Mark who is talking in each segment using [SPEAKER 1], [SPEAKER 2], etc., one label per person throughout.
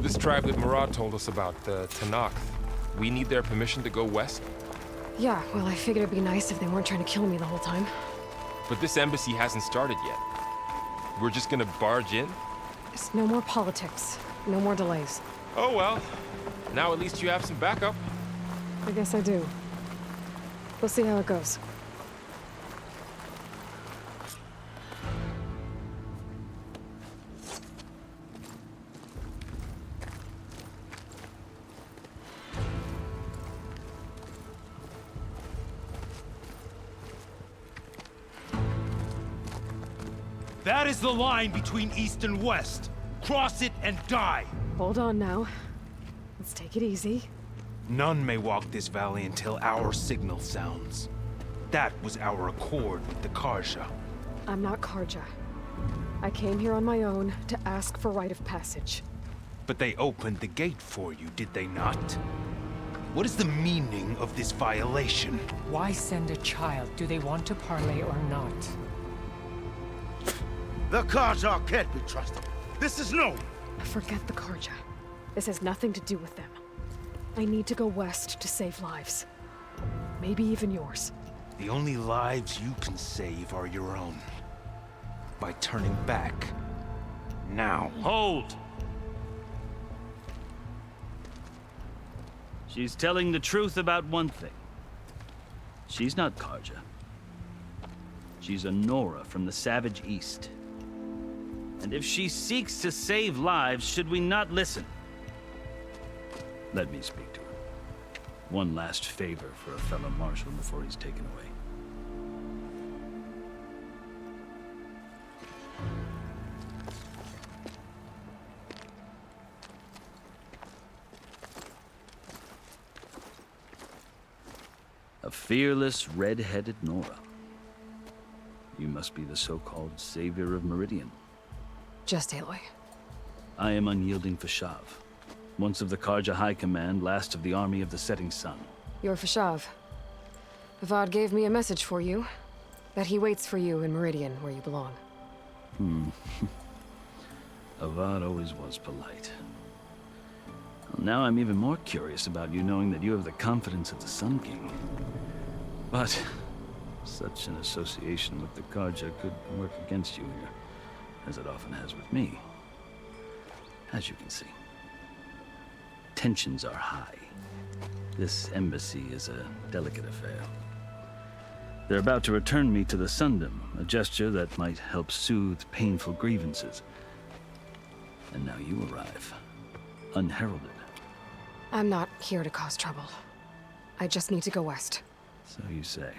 [SPEAKER 1] this tribe that Murad told us about, the Tanakh. We need their permission to go west?
[SPEAKER 2] Yeah, well, I figured it'd be nice if they weren't trying to kill me the whole time.
[SPEAKER 1] But this embassy hasn't started yet. We're just gonna barge in?
[SPEAKER 2] Just no more politics. No more delays.
[SPEAKER 1] Oh well. Now at least you have some backup.
[SPEAKER 2] I guess I do. We'll see how it goes.
[SPEAKER 3] That is the line between East and West. Cross it and die.
[SPEAKER 2] Hold on now. Let's take it easy.
[SPEAKER 3] None may walk this valley until our signal sounds. That was our accord with the Karja.
[SPEAKER 2] I'm not Karja. I came here on my own to ask for rite of passage.
[SPEAKER 3] But they opened the gate for you, did they not? What is the meaning of this violation?
[SPEAKER 4] Why send a child? Do they want to parley or not?
[SPEAKER 5] The Karja can't be trusted. This is known.
[SPEAKER 2] Forget the Karja. This has nothing to do with them. I need to go west to save lives. Maybe even yours.
[SPEAKER 3] The only lives you can save are your own. By turning back. Now.
[SPEAKER 6] Hold! She's telling the truth about one thing. She's not Karja. She's a Nora from the Savage East. And if she seeks to save lives, should we not listen? Let me speak to her. One last favor for a fellow marshal before he's taken away. A fearless, red-headed Nora. You must be the so-called savior of Meridian.
[SPEAKER 2] Just Aloy.
[SPEAKER 6] I am unyielding Fashav. Once of the Karja High Command, last of the army of the Setting Sun.
[SPEAKER 2] You're Fashav. Avad gave me a message for you. That he waits for you in Meridian, where you belong.
[SPEAKER 6] Avad always was polite. Well, now I'm even more curious about you knowing that you have the confidence of the Sun King. But such an association with the Karja could work against you here, as it often has with me. As you can see. Tensions are high. This embassy is a delicate affair. They're about to return me to the Sundom, a gesture that might help soothe painful grievances. And now you arrive, unheralded.
[SPEAKER 2] I'm not here to cause trouble. I just need to go west.
[SPEAKER 6] So you say.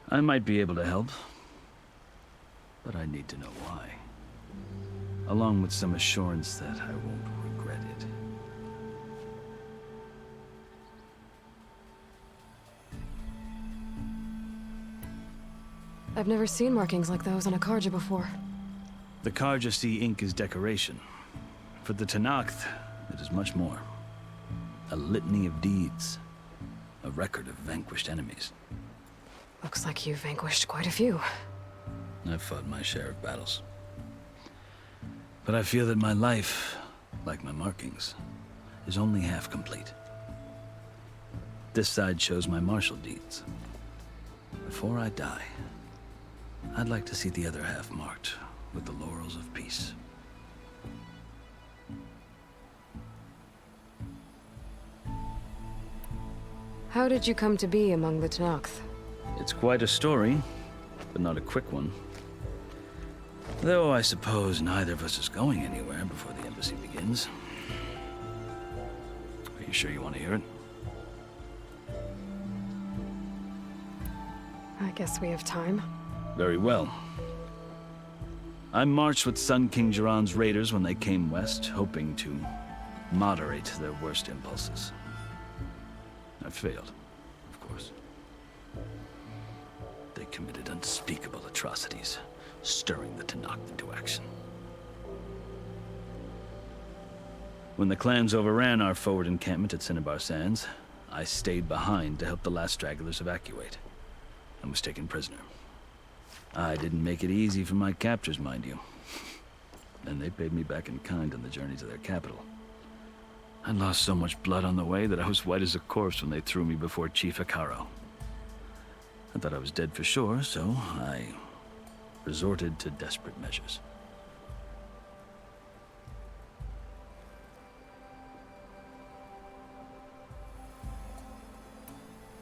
[SPEAKER 6] I might be able to help, but I need to know why. Along with some assurance that I won't regret it.
[SPEAKER 2] I've never seen markings like those on a Karja before.
[SPEAKER 6] The Karja see ink as decoration. For the Tanakh, it is much more. A litany of deeds. A record of vanquished enemies.
[SPEAKER 2] Looks like you've vanquished quite a few.
[SPEAKER 6] I've fought my share of battles. But I feel that my life, like my markings, is only half complete. This side shows my martial deeds. Before I die, I'd like to see the other half marked with the laurels of peace.
[SPEAKER 2] How did you come to be among the Tanakh?
[SPEAKER 6] It's quite a story, but not a quick one. Though I suppose neither of us is going anywhere before the embassy begins. Are you sure you want to hear it?
[SPEAKER 2] I guess we have time.
[SPEAKER 6] Very well. I marched with Sun King Jiran's raiders when they came west, hoping to moderate their worst impulses. I failed, of course. They committed unspeakable atrocities, stirring the Tanakh into action. When the clans overran our forward encampment at Cinnabar Sands, I stayed behind to help the last stragglers evacuate, and was taken prisoner. I didn't make it easy for my captors, mind you. and they paid me back in kind on the journey to their capital. I lost so much blood on the way that I was white as a corpse when they threw me before Chief Hikaro. I thought I was dead for sure, so I resorted to desperate measures.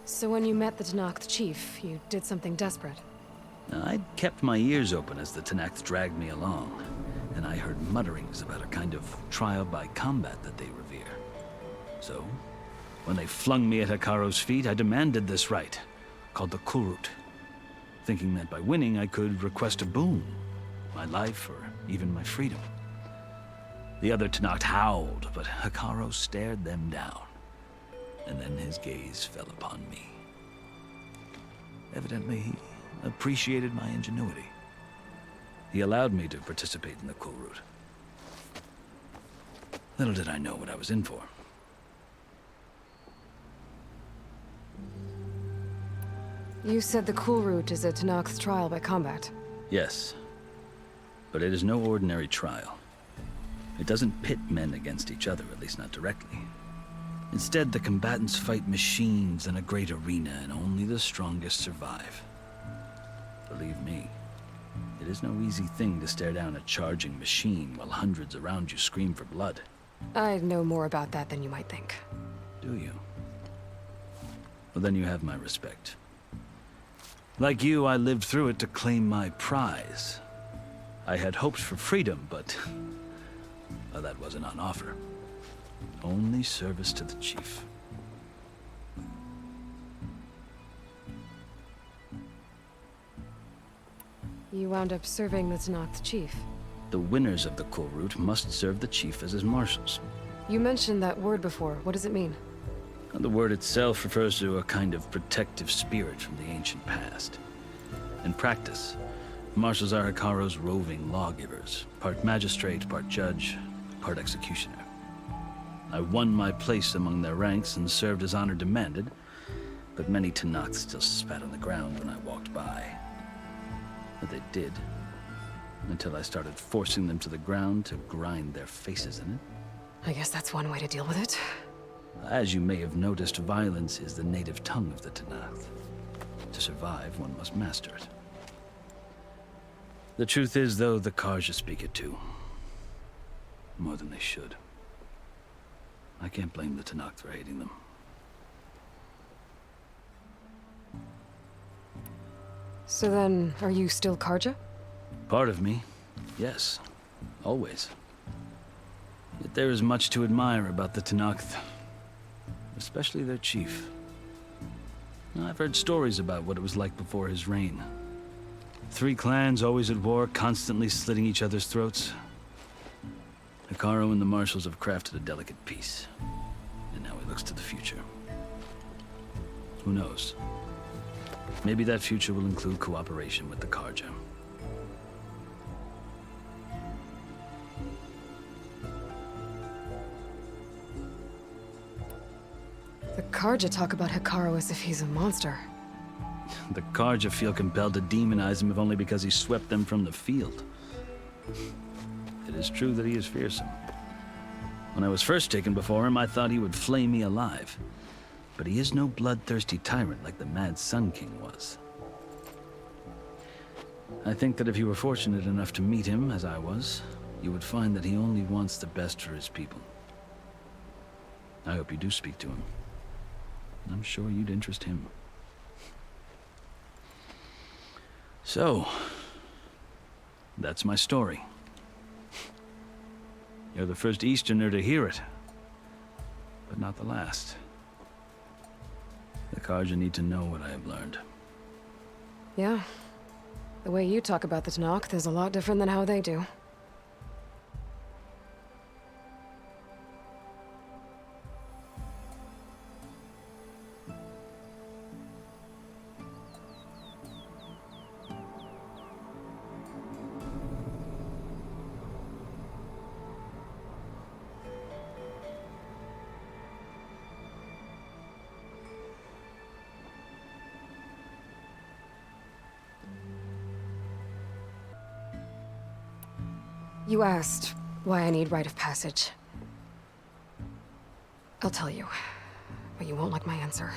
[SPEAKER 2] So when you met the Tenakth chief, you did something desperate.
[SPEAKER 6] I'd kept my ears open as the Tenakth dragged me along, and I heard mutterings about a kind of trial by combat that they revere. So, when they flung me at Hikaro's feet, I demanded this right, called the Kulrut, thinking that by winning I could request a boon, my life or even my freedom. The other Tenakth howled, but Hikaro stared them down, and then his gaze fell upon me. Evidently, he appreciated my ingenuity. He allowed me to participate in the Kulrut. Little did I know what I was in for.
[SPEAKER 2] You said the Kulrut is a Tenakth trial by combat.
[SPEAKER 6] Yes, but it is no ordinary trial. It doesn't pit men against each other, at least not directly. Instead, the combatants fight machines in a great arena, and only the strongest survive. Believe me, it is no easy thing to stare down a charging machine while hundreds around you scream for blood.
[SPEAKER 2] I know more about that than you might think.
[SPEAKER 6] Do you? Well, then you have my respect. Like you, I lived through it to claim my prize. I had hoped for freedom, but well, that wasn't on offer. Only service to the chief.
[SPEAKER 2] You wound up serving the Tenakth chief.
[SPEAKER 6] The winners of the Kulrut must serve the chief as his marshals.
[SPEAKER 2] You mentioned that word before. What does it mean?
[SPEAKER 6] The word itself refers to a kind of protective spirit from the ancient past. In practice, marshals are Hikaro's roving lawgivers, part magistrate, part judge, part executioner. I won my place among their ranks and served as honor demanded, but many Tenakth still spat on the ground when I walked by. But they did, until I started forcing them to the ground to grind their faces in it.
[SPEAKER 2] I guess that's one way to deal with it.
[SPEAKER 6] As you may have noticed, violence is the native tongue of the Tenakth. To survive, one must master it. The truth is, though, the Karja speak it too. More than they should. I can't blame the Tenakth for hating them.
[SPEAKER 2] So then, are you still Karja?
[SPEAKER 6] Part of me, yes. Always. Yet there is much to admire about the Tenakth. Especially their chief. I've heard stories about what it was like before his reign. 3 clans always at war, constantly slitting each other's throats. Hikaro and the marshals have crafted a delicate peace. And now he looks to the future. Who knows? Maybe that future will include cooperation with the Karja.
[SPEAKER 2] The Karja talk about Hikaro as if he's a monster.
[SPEAKER 6] The Karja feel compelled to demonize him if only because he swept them from the field. It is true that he is fearsome. When I was first taken before him, I thought he would flay me alive. But he is no bloodthirsty tyrant like the Mad Sun King was. I think that if you were fortunate enough to meet him, as I was, you would find that he only wants the best for his people. I hope you do speak to him. I'm sure you'd interest him. So, that's my story. You're the first Easterner to hear it, but not the last. The Karja need to know what I have learned.
[SPEAKER 2] Yeah. The way you talk about the Tenakth is a lot different than how they do. You asked why I need rite of passage. I'll tell you, but you won't like my answer.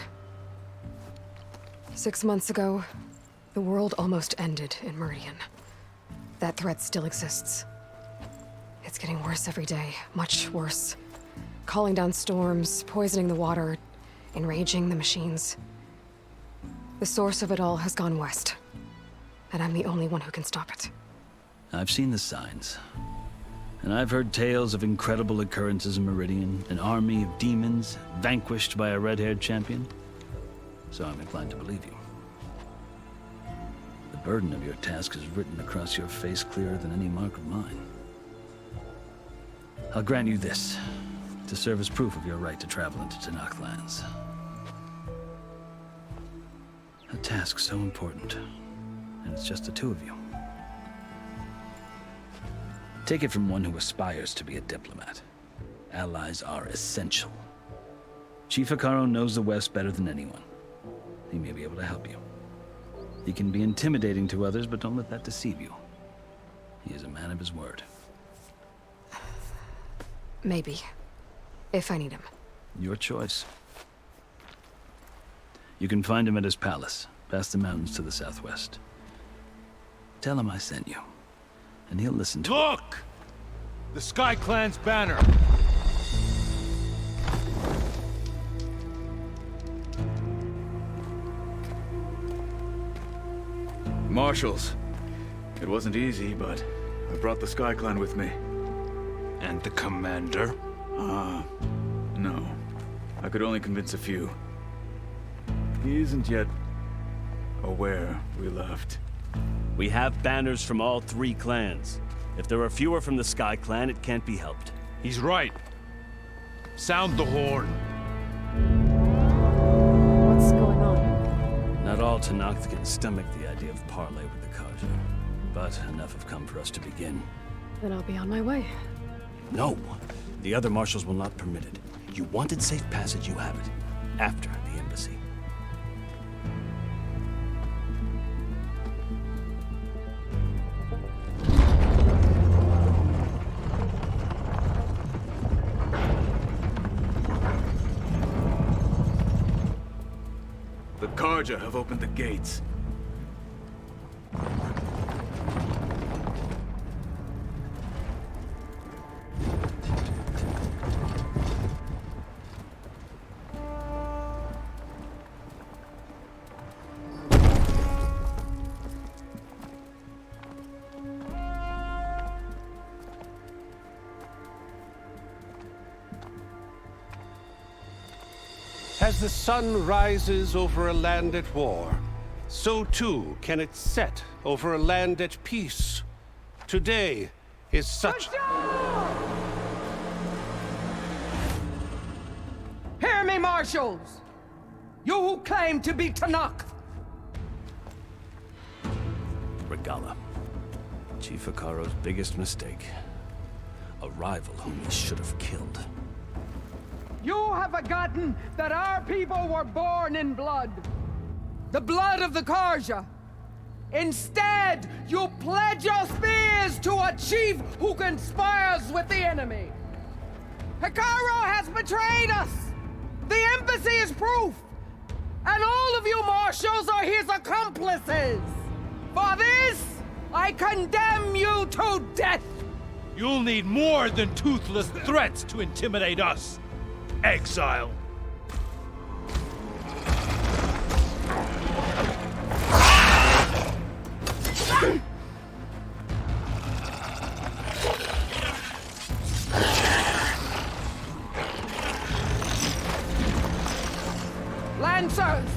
[SPEAKER 2] 6 months ago, the world almost ended in Meridian. That threat still exists. It's getting worse every day, much worse. Calling down storms, poisoning the water, enraging the machines. The source of it all has gone west, and I'm the only one who can stop it.
[SPEAKER 6] I've seen the signs. And I've heard tales of incredible occurrences in Meridian, an army of demons vanquished by a red-haired champion. So I'm inclined to believe you. The burden of your task is written across your face clearer than any mark of mine. I'll grant you this, to serve as proof of your right to travel into Tenakth lands. A task so important, and it's just the two of you. Take it from one who aspires to be a diplomat. Allies are essential. Chief Hekarro knows the West better than anyone. He may be able to help you. He can be intimidating to others, but don't let that deceive you. He is a man of his word.
[SPEAKER 2] Maybe. If I need him.
[SPEAKER 6] Your choice. You can find him at his palace, past the mountains to the southwest. Tell him I sent you, and he'll listen to it.
[SPEAKER 3] Look! The Sky Clan's banner!
[SPEAKER 7] Marshals. It wasn't easy, but I brought the Sky Clan with me.
[SPEAKER 3] And the commander?
[SPEAKER 7] No. I could only convince a few. He isn't yet aware we left.
[SPEAKER 8] We have banners from all 3 clans. If there are fewer from the Sky Clan, it can't be helped.
[SPEAKER 3] He's right. Sound the horn.
[SPEAKER 2] What's going on?
[SPEAKER 8] Not all Tenakth can stomach the idea of parley with the Karja, but enough have come for us to begin.
[SPEAKER 2] Then I'll be on my way.
[SPEAKER 8] No! The other marshals will not permit it. You wanted safe passage, you have it. After the embassy.
[SPEAKER 7] The Karja have opened the gates.
[SPEAKER 9] As the sun rises over a land at war, so too can it set over a land at peace. Today is such...
[SPEAKER 4] Hear me, marshals! You who claim to be Tenakth!
[SPEAKER 8] Regala. Chief Hekarro's biggest mistake. A rival whom he should have killed.
[SPEAKER 4] You have forgotten that our people were born in blood. The blood of the Karja. Instead, you pledge your spears to a chief who conspires with the enemy. Hekarro has betrayed us! The embassy is proof! And all of you marshals are his accomplices! For this, I condemn you to death!
[SPEAKER 3] You'll need more than toothless threats to intimidate us. Exile.
[SPEAKER 4] Lancers!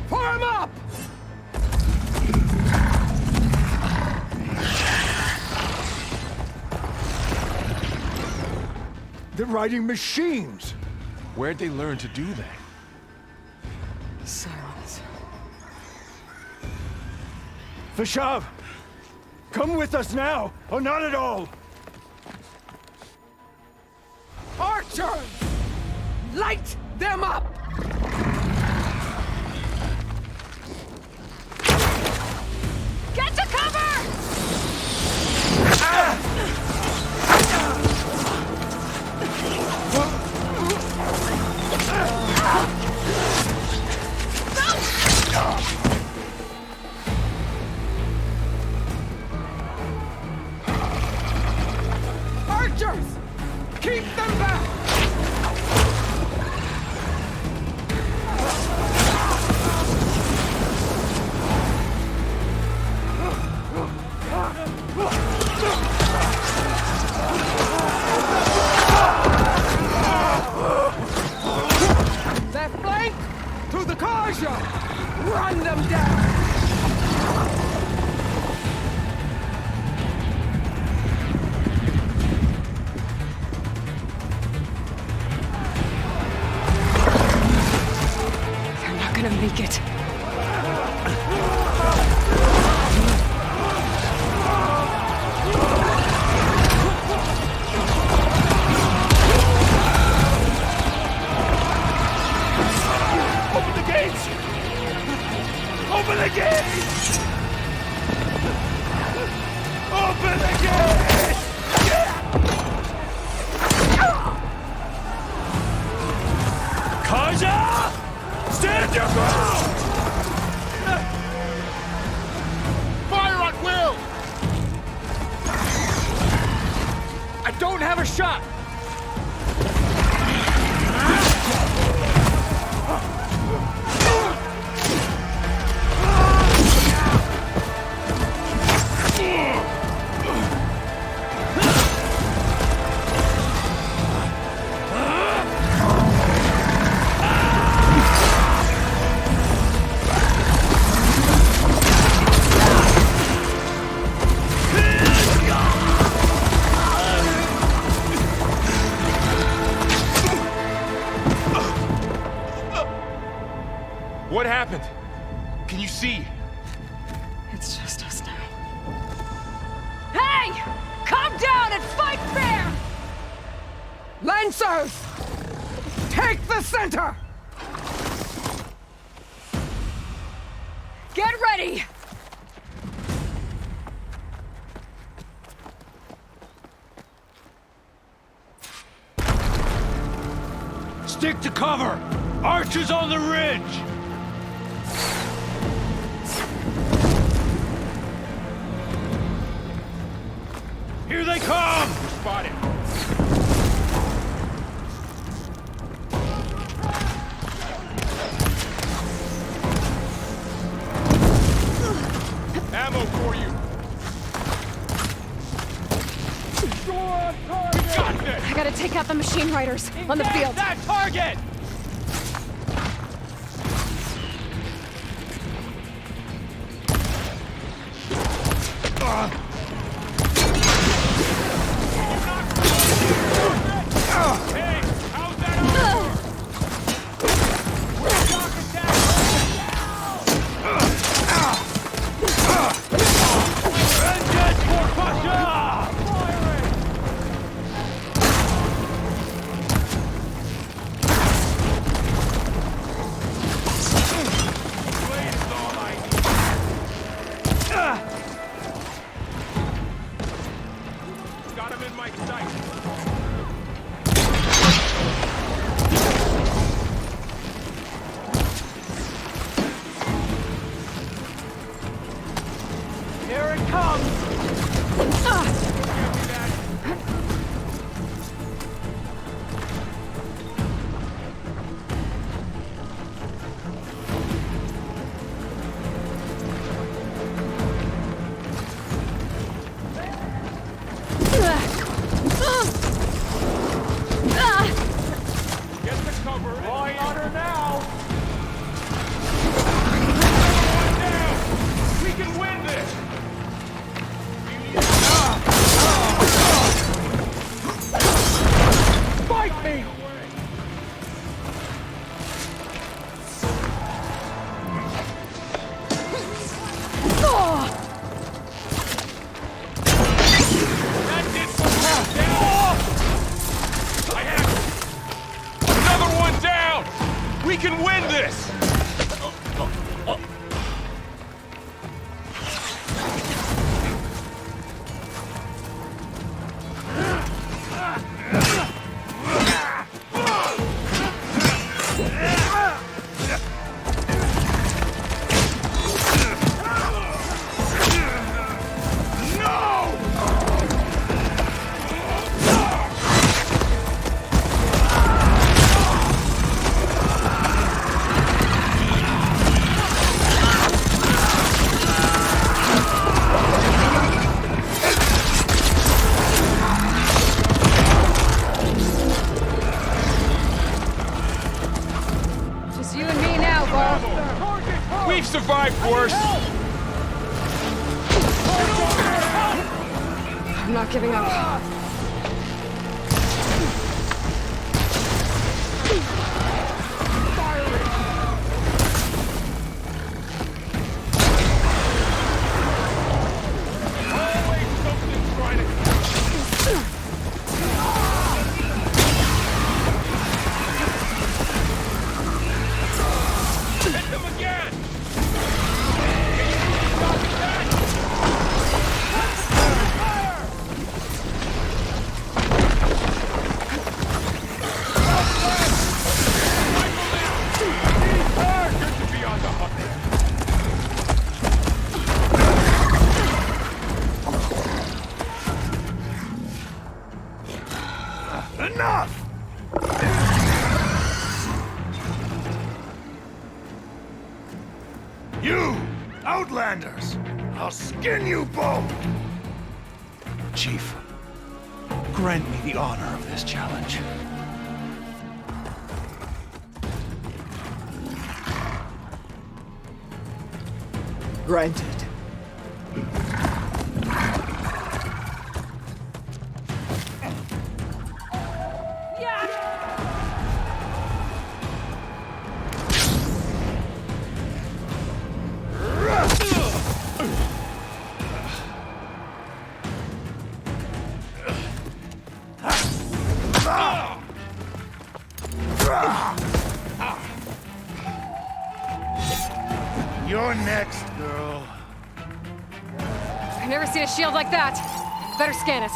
[SPEAKER 4] Form up!
[SPEAKER 5] They're riding machines!
[SPEAKER 1] Where'd they learn to do that?
[SPEAKER 2] Silence.
[SPEAKER 5] Vashav! Come with us now, or not at all!
[SPEAKER 4] Archers! Light them up!
[SPEAKER 2] Get to cover!
[SPEAKER 5] Ah!
[SPEAKER 4] archers! Keep them back! Left flank! To the Karja! Run them down!
[SPEAKER 2] They're not gonna make it.
[SPEAKER 5] Open the gates! Open the gates! Open the gates! Kaja! Stand your ground! Fire at will! I don't have a shot!
[SPEAKER 1] What happened? Can you see?
[SPEAKER 2] It's just us now.
[SPEAKER 4] Hey! Calm down and fight fair! Lancers! Take the center! Get ready!
[SPEAKER 5] Stick to cover! Archers on the ridge! Here they come!
[SPEAKER 1] Spotted. Ammo for you. Got this.
[SPEAKER 2] I gotta take out the machine riders on the field.
[SPEAKER 5] That target!
[SPEAKER 1] Hey, how's that over? We're shock attack.
[SPEAKER 5] Vengeance for Pasha!
[SPEAKER 1] survived worse.
[SPEAKER 2] I'm not giving up.
[SPEAKER 5] Enough! You, Outlanders! I'll skin you both!
[SPEAKER 3] Chief, grant me the honor of this challenge.
[SPEAKER 4] Granted.
[SPEAKER 5] You're next, girl.
[SPEAKER 2] I've never seen a shield like that. Better scan it.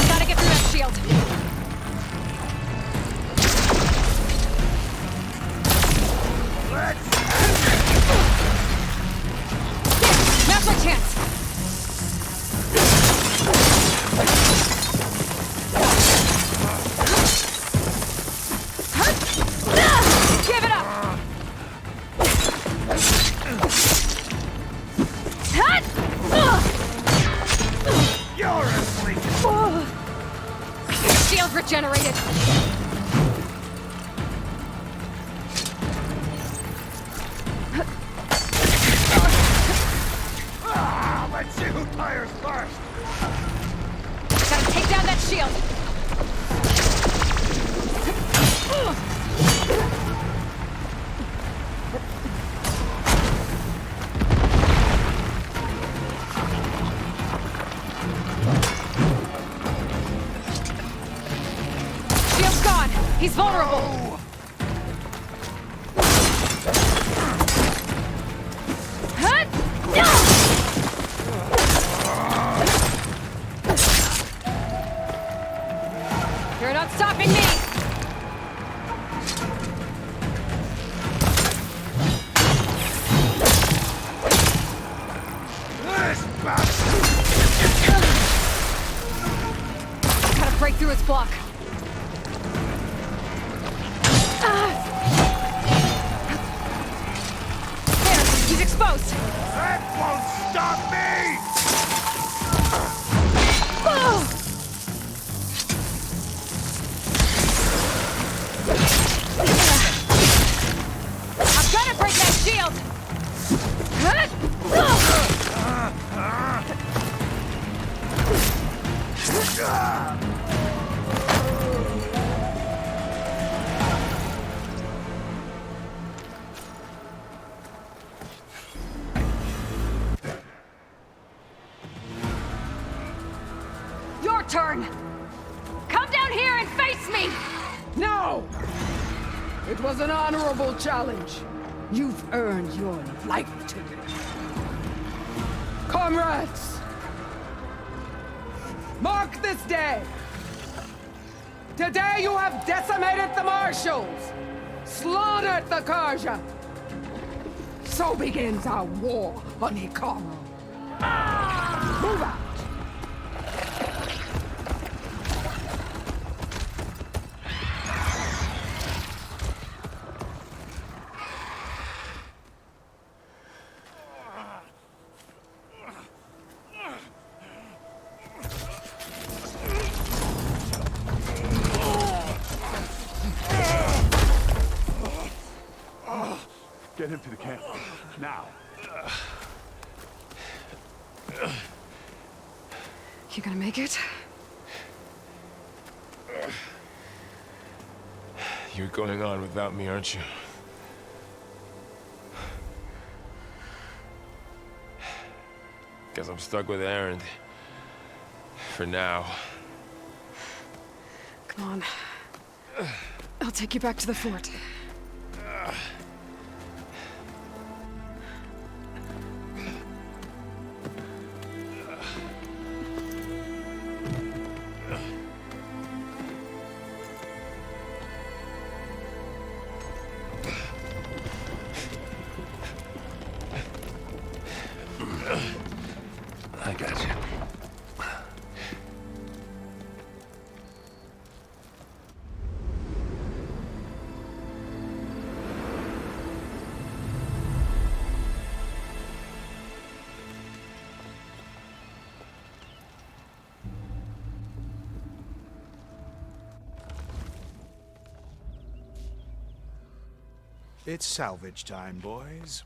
[SPEAKER 2] Gotta get through that shield. Now's my chance. Give it up.
[SPEAKER 5] You're asleep!
[SPEAKER 2] Shield regenerated.
[SPEAKER 5] Let's see who tires first!
[SPEAKER 2] Gotta take down that shield. Shield's gone. He's vulnerable. You're not stopping me!
[SPEAKER 5] This bastard!
[SPEAKER 2] Gotta break through its block. There, he's exposed.
[SPEAKER 5] That won't stop me!
[SPEAKER 2] I've gotta break that shield! Your turn! Come down here and face me!
[SPEAKER 4] No! It was an honorable challenge. You've earned your life today. Comrades! Mark this day! Today you have decimated the Marshals! Slaughtered the Karja! So begins our war on Hikaru. Move out!
[SPEAKER 5] Get him to the camp. Now.
[SPEAKER 2] You gonna make it?
[SPEAKER 1] You're going on without me, aren't you? Guess I'm stuck with Aaron. For now.
[SPEAKER 2] Come on. I'll take you back to the fort.
[SPEAKER 3] I got you.
[SPEAKER 5] It's salvage time, boys.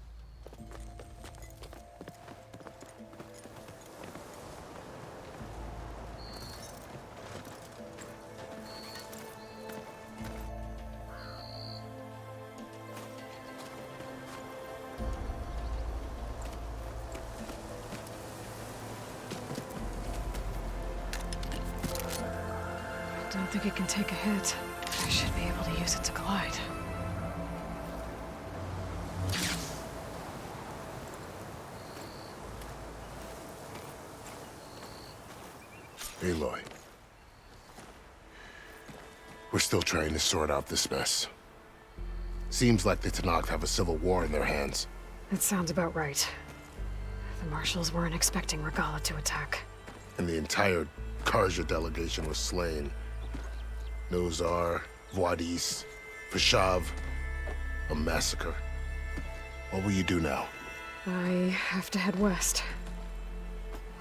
[SPEAKER 2] I don't think it can take a hit. I should be able to use it to glide.
[SPEAKER 10] Aloy. We're still trying to sort out this mess. Seems like the Tenakth have a civil war in their hands.
[SPEAKER 2] That sounds about right. The marshals weren't expecting Regala to attack.
[SPEAKER 10] And the entire Karja delegation was slain. Nozar, Vuadis, Fashav. A massacre. What will you do now?
[SPEAKER 2] I have to head west.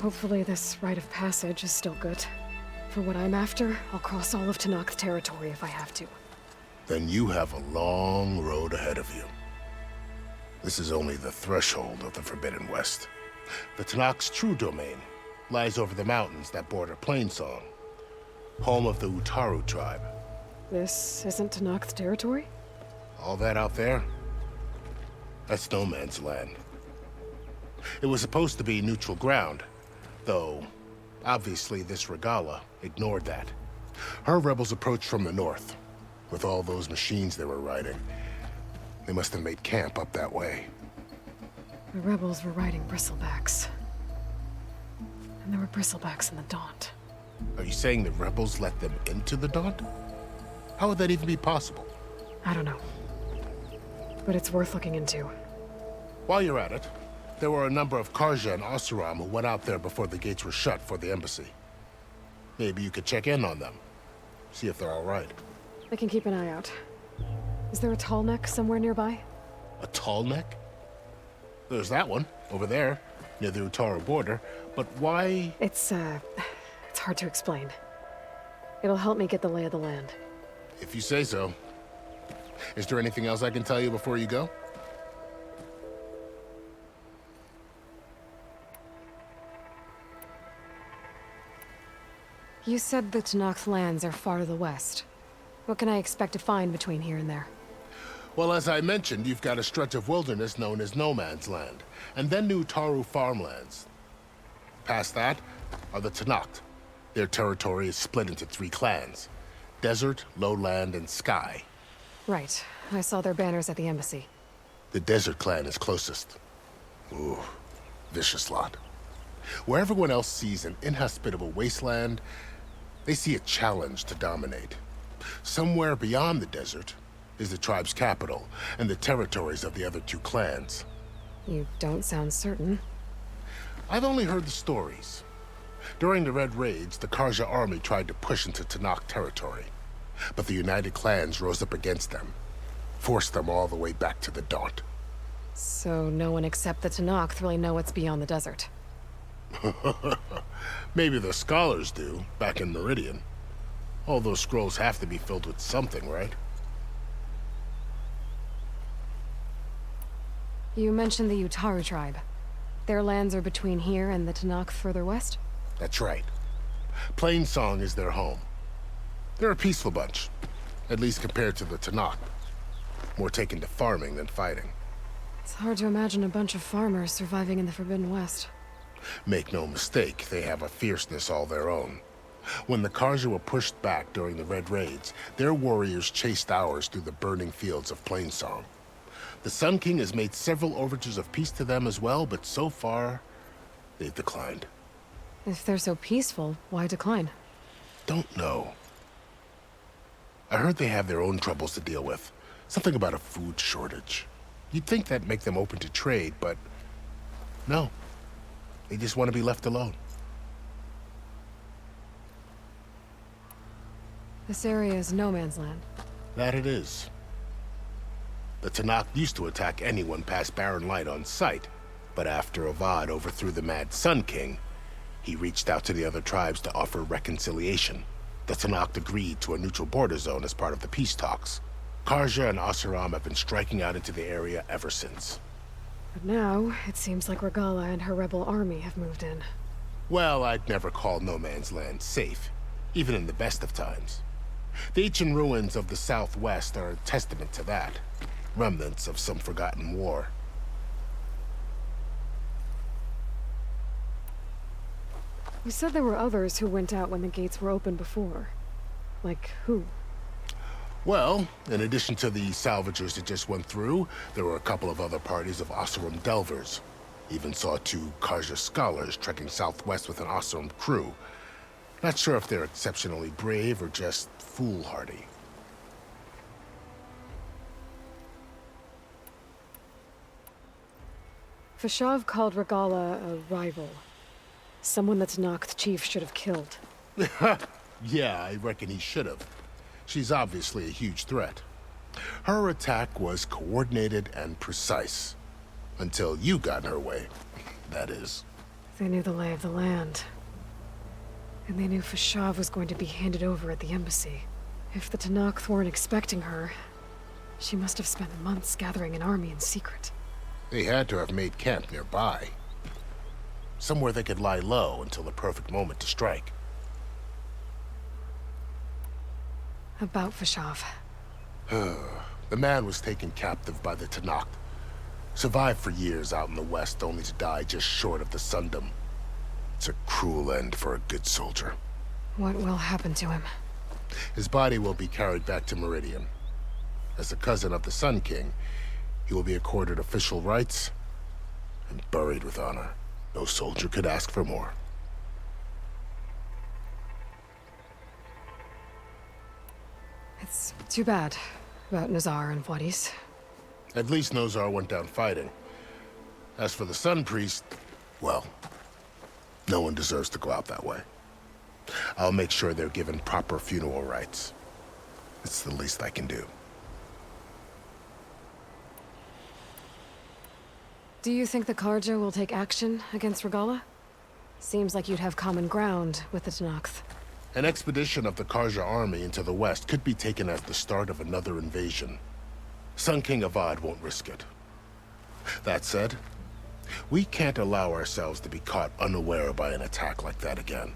[SPEAKER 2] Hopefully this rite of passage is still good. For what I'm after, I'll cross all of Tenakth territory if I have to.
[SPEAKER 10] Then you have a long road ahead of you. This is only the threshold of the Forbidden West. The Tenakth's true domain lies over the mountains that border Plainsong, home of the Utaru tribe.
[SPEAKER 2] This isn't Tenakth territory?
[SPEAKER 10] All that out there? That's no man's land. It was supposed to be neutral ground, though obviously this Regala ignored that. Her rebels approached from the north. With all those machines they were riding, they must have made camp up that way.
[SPEAKER 2] The rebels were riding bristlebacks. And there were bristlebacks in the Daunt.
[SPEAKER 10] Are you saying the rebels let them into the Daunt? How would that even be possible?
[SPEAKER 2] I don't know. But it's worth looking into.
[SPEAKER 10] While you're at it, there were a number of Karja and Oseram who went out there before the gates were shut for the embassy. Maybe you could check in on them. See if they're all right.
[SPEAKER 2] I can keep an eye out. Is there a tall neck somewhere nearby?
[SPEAKER 10] A tall neck? There's that one, over there, near the Utaru border. But why?
[SPEAKER 2] It's hard to explain. It'll help me get the lay of the land.
[SPEAKER 10] If you say so. Is there anything else I can tell you before you go?
[SPEAKER 2] You said the Tenakth lands are far to the west. What can I expect to find between here and there?
[SPEAKER 10] Well, as I mentioned, you've got a stretch of wilderness known as No Man's Land, and then the Utaru farmlands. Past that are the Tenakth. Their territory is split into 3 clans: Desert, Lowland, and Sky.
[SPEAKER 2] Right. I saw their banners at the embassy.
[SPEAKER 10] The Desert clan is closest. Ooh, vicious lot. Where everyone else sees an inhospitable wasteland, they see a challenge to dominate. Somewhere beyond the desert is the tribe's capital and the territories of the other 2 clans.
[SPEAKER 2] You don't sound certain.
[SPEAKER 10] I've only heard the stories. During the Red Raids, the Karja army tried to push into Tenakth territory, but the United Clans rose up against them, forced them all the way back to the Daunt.
[SPEAKER 2] So no one except the Tenakth really know what's beyond the desert.
[SPEAKER 10] Maybe the scholars do, back in Meridian. All those scrolls have to be filled with something, right?
[SPEAKER 2] You mentioned the Utaru tribe. Their lands are between here and the Tanakh further west?
[SPEAKER 10] That's right. Plainsong is their home. They're a peaceful bunch, at least compared to the Tanakh. More taken to farming than fighting.
[SPEAKER 2] It's hard to imagine a bunch of farmers surviving in the Forbidden West.
[SPEAKER 10] Make no mistake, they have a fierceness all their own. When the Karja were pushed back during the Red Raids, their warriors chased ours through the burning fields of Plainsong. The Sun King has made several overtures of peace to them as well, but so far, they've declined.
[SPEAKER 2] If they're so peaceful, why decline?
[SPEAKER 10] Don't know. I heard they have their own troubles to deal with. Something about a food shortage. You'd think that'd make them open to trade, but no. They just want to be left alone.
[SPEAKER 2] This area is no man's land.
[SPEAKER 10] That it is. The Tanakh used to attack anyone past Barren Light on sight, but after Avad overthrew the Mad Sun King, he reached out to the other tribes to offer reconciliation. The Tanakh agreed to a neutral border zone as part of the peace talks. Karja and Asuram have been striking out into the area ever since.
[SPEAKER 2] But now, it seems like Regala and her rebel army have moved in.
[SPEAKER 10] Well, I'd never call no man's land safe, even in the best of times. The ancient ruins of the Southwest are a testament to that. Remnants of some forgotten war.
[SPEAKER 2] You said there were others who went out when the gates were open before. Like who?
[SPEAKER 10] Well, in addition to the salvagers that just went through, there were a couple of other parties of Oseram delvers. Even saw 2 Karja scholars trekking southwest with an Oseram crew. Not sure if they're exceptionally brave or just foolhardy.
[SPEAKER 2] Fashav called Regala a rival. Someone that Tanakh chief should have killed.
[SPEAKER 10] Yeah, I reckon he should have. She's obviously a huge threat. Her attack was coordinated and precise. Until you got in her way, that is.
[SPEAKER 2] They knew the lay of the land. And they knew Fashav was going to be handed over at the embassy. If the Tanakh weren't expecting her, she must have spent months gathering an army in secret.
[SPEAKER 10] They had to have made camp nearby. Somewhere they could lie low until the perfect moment to strike.
[SPEAKER 2] About Fashav.
[SPEAKER 10] The man was taken captive by the Tanakh. Survived for years out in the west, only to die just short of the Sundom. It's a cruel end for a good soldier.
[SPEAKER 2] What will happen to him?
[SPEAKER 10] His body will be carried back to Meridian. As a cousin of the Sun King, he will be accorded official rights and buried with honor. No soldier could ask for more.
[SPEAKER 2] It's too bad about Nazar and Wadis.
[SPEAKER 10] At least Nozar went down fighting. As for the Sun Priest, well, no one deserves to go out that way. I'll make sure they're given proper funeral rites. It's the least I can do.
[SPEAKER 2] Do you think the Karja will take action against Regala? Seems like you'd have common ground with the Tanakh.
[SPEAKER 10] An expedition of the Karja army into the west could be taken as the start of another invasion. Sun King Avad won't risk it. That said, we can't allow ourselves to be caught unaware by an attack like that again.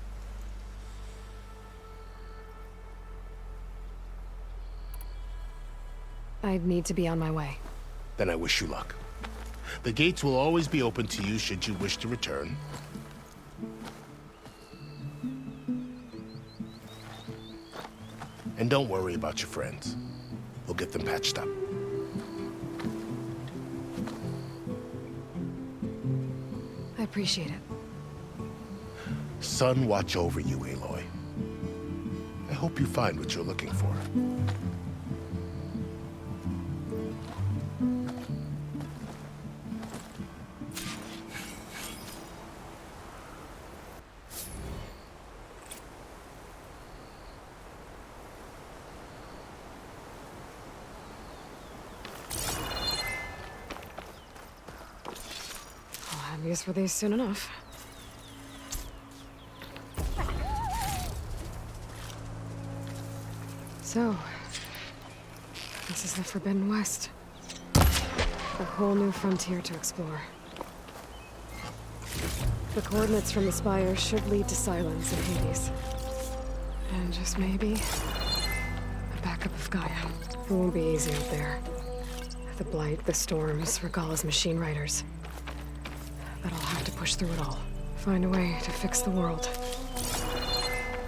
[SPEAKER 2] I'd need to be on my way.
[SPEAKER 10] Then I wish you luck. The gates will always be open to you should you wish to return. And don't worry about your friends. We'll get them patched up.
[SPEAKER 2] I appreciate it.
[SPEAKER 10] Sun watch over you, Aloy. I hope you find what you're looking for.
[SPEAKER 2] I'll have use for these soon enough. So, this is the Forbidden West. A whole new frontier to explore. The coordinates from the spire should lead to Silence in Hades. And just maybe, a backup of Gaia. It won't be easy out there. The Blight, the Storms, Regalla's machine riders. But I'll have to push through it all. Find a way to fix the world.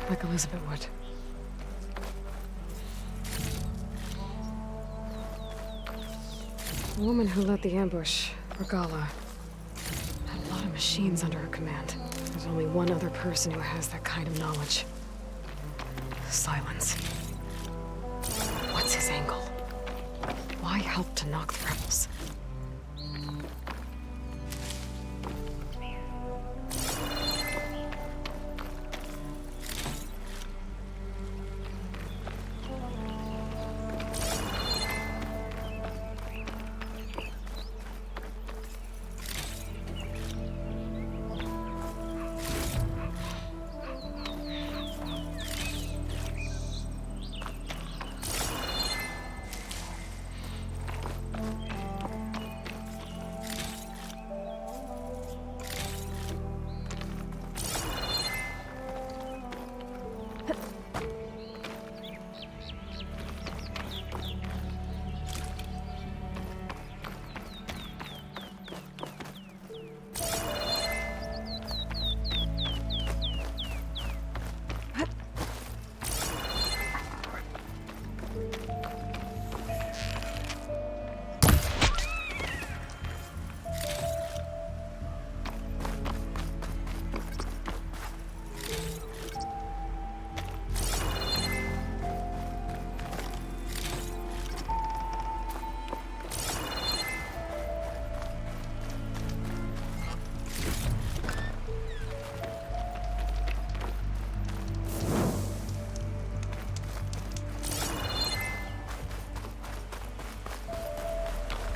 [SPEAKER 2] Like Elizabeth would. The woman who led the ambush, Regalla, had a lot of machines under her command. There's only one other person who has that kind of knowledge. Silence. What's his angle? Why help to knock the rebels?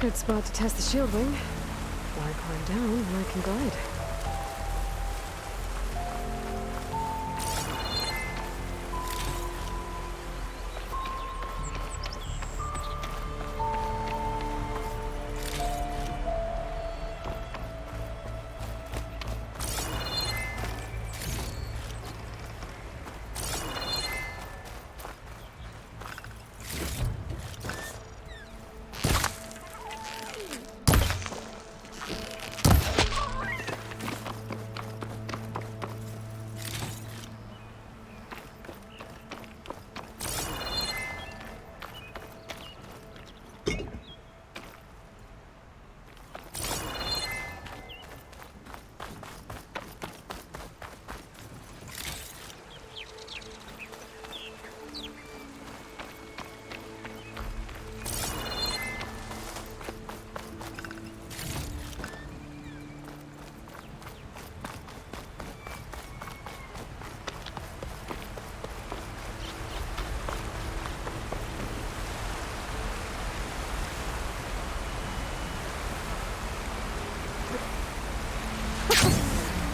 [SPEAKER 2] Good spot to test the shield wing. Why climb down when I can glide?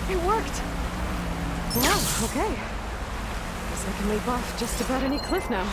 [SPEAKER 2] It worked! Wow, okay. Guess I can leap off just about any cliff now.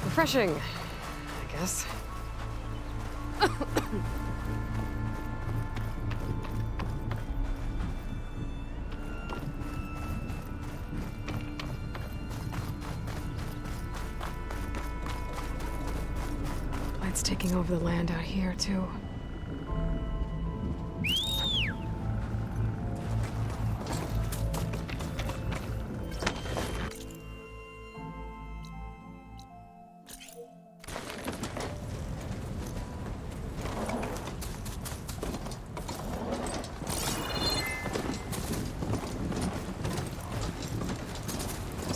[SPEAKER 2] Refreshing, I guess. Blight's taking over the land out here, too.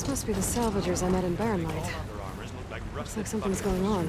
[SPEAKER 2] Must be the salvagers I met in Barren Light. Looks like something's going on.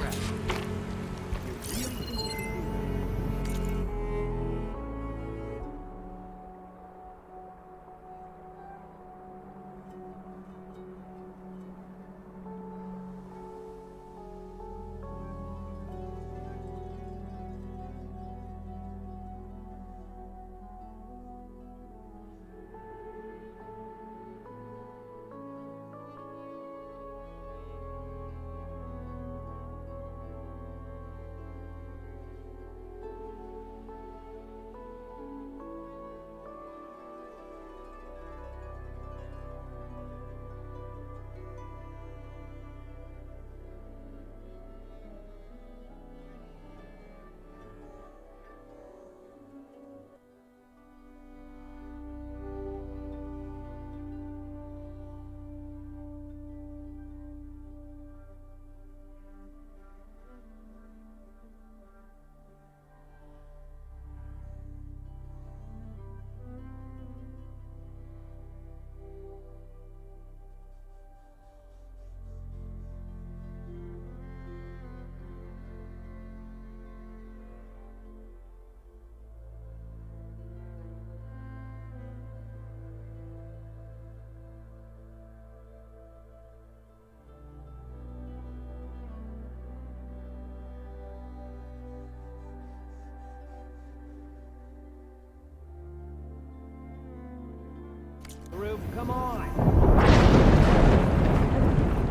[SPEAKER 11] move. Come on.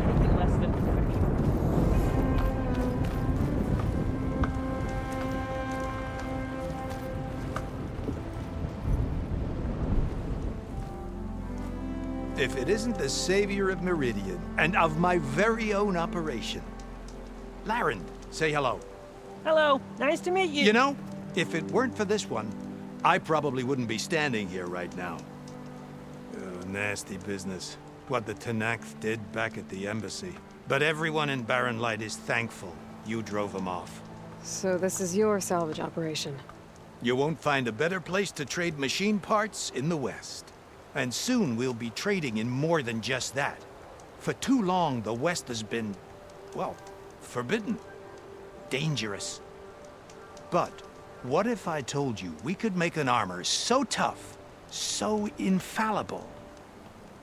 [SPEAKER 11] Anything less than perfection.
[SPEAKER 12] If it isn't the savior of Meridian, and of my very own operation. Laren, say hello.
[SPEAKER 11] Hello. Nice to meet you.
[SPEAKER 12] You know, if it weren't for this one, I probably wouldn't be standing here right now. Oh, nasty business. What the Tenakth did back at the embassy. But everyone in Barren Light is thankful you drove them off.
[SPEAKER 2] So this is your salvage operation.
[SPEAKER 12] You won't find a better place to trade machine parts in the West. And soon we'll be trading in more than just that. For too long, the West has been, well, forbidden. Dangerous. But what if I told you we could make an armor so tough, so infallible,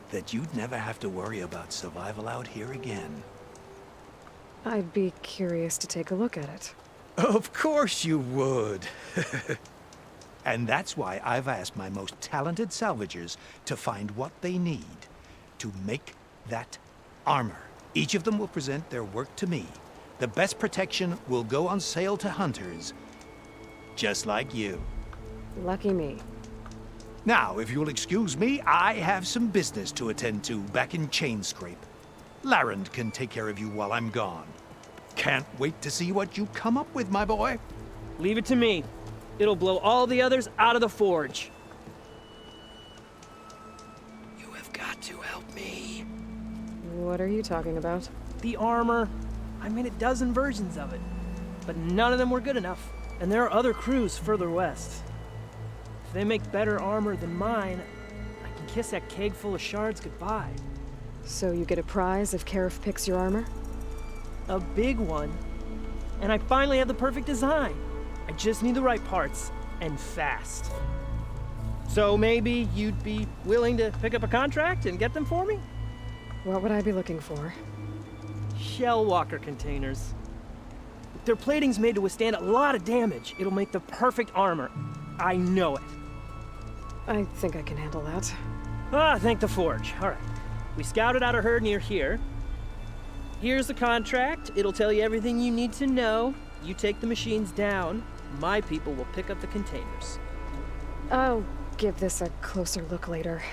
[SPEAKER 12] that you'd never have to worry about survival out here again?
[SPEAKER 2] I'd be curious to take a look at it.
[SPEAKER 12] Of course you would. And that's why I've asked my most talented salvagers to find what they need to make that armor. Each of them will present their work to me. The best protection will go on sale to hunters, just like you.
[SPEAKER 2] Lucky me.
[SPEAKER 12] Now, if you'll excuse me, I have some business to attend to back in Chainscrape. Laren can take care of you while I'm gone. Can't wait to see what you come up with, my boy.
[SPEAKER 11] Leave it to me. It'll blow all the others out of the forge.
[SPEAKER 12] You have got to help me.
[SPEAKER 2] What are you talking about?
[SPEAKER 11] The armor. I made a dozen versions of it, but none of them were good enough. And there are other crews further west. If they make better armor than mine, I can kiss that keg full of shards goodbye.
[SPEAKER 2] So you get a prize if Karif picks your armor?
[SPEAKER 11] A big one. And I finally have the perfect design. I just need the right parts, and fast. So maybe you'd be willing to pick up a contract and get them for me?
[SPEAKER 2] What would I be looking for?
[SPEAKER 11] Shell walker containers. Their plating's made to withstand a lot of damage. It'll make the perfect armor. I know it.
[SPEAKER 2] I think I can handle that.
[SPEAKER 11] Ah, thank the forge. All right. We scouted out a herd near here. Here's the contract. It'll tell you everything you need to know. You take the machines down. My people will pick up the containers.
[SPEAKER 2] I'll give this a closer look later.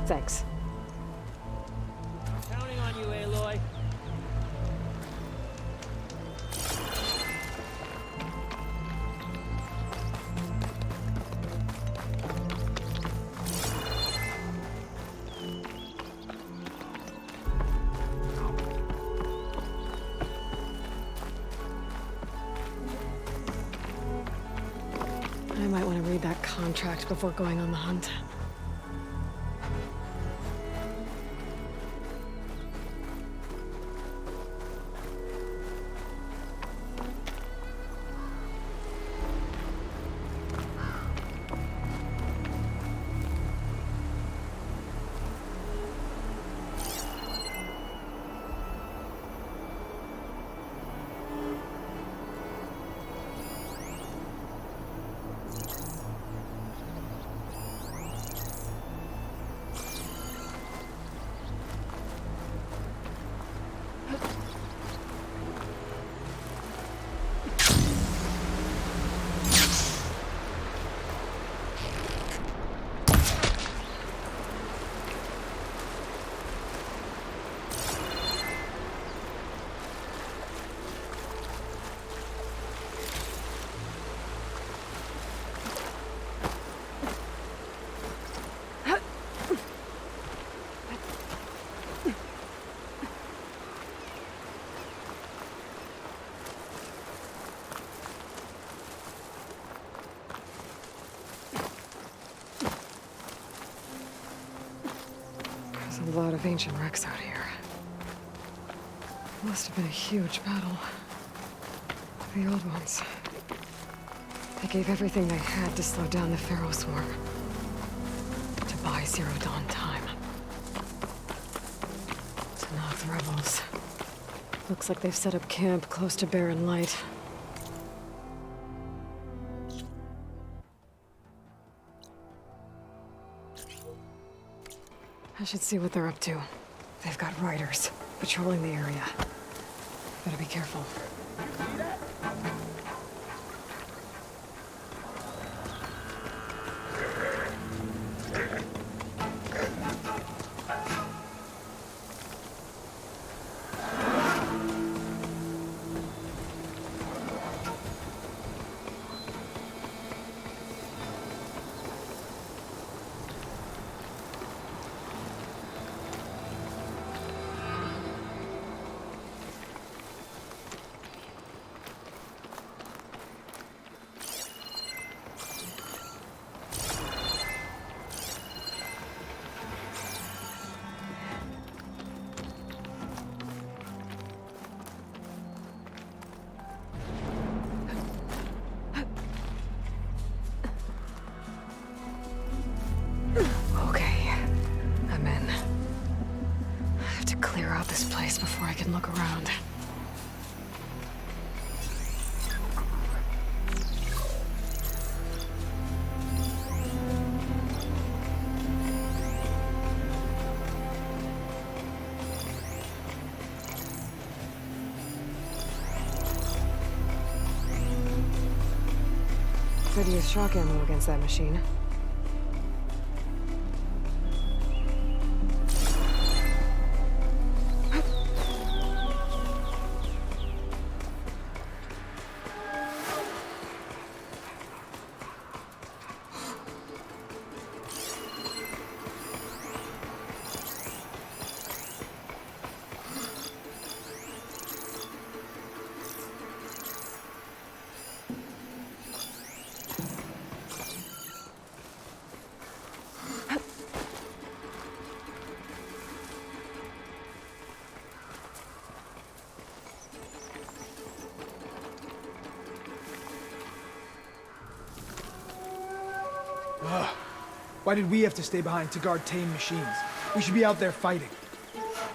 [SPEAKER 2] Thanks.
[SPEAKER 11] Counting on you, Aloy.
[SPEAKER 2] I might want to read that contract before going on the hunt. There's a lot of ancient wrecks out here. Must have been a huge battle. The old ones. They gave everything they had to slow down the Pharaoh swarm. To buy Zero Dawn time. Tenakth rebels. Looks like they've set up camp close to Barren Light. I should see what they're up to. They've got riders patrolling the area. Better be careful. Okay, I'm in. I have to clear out this place before I can look around. Could use shock ammo against that machine.
[SPEAKER 13] Why did we have to stay behind to guard tame machines? We should be out there fighting.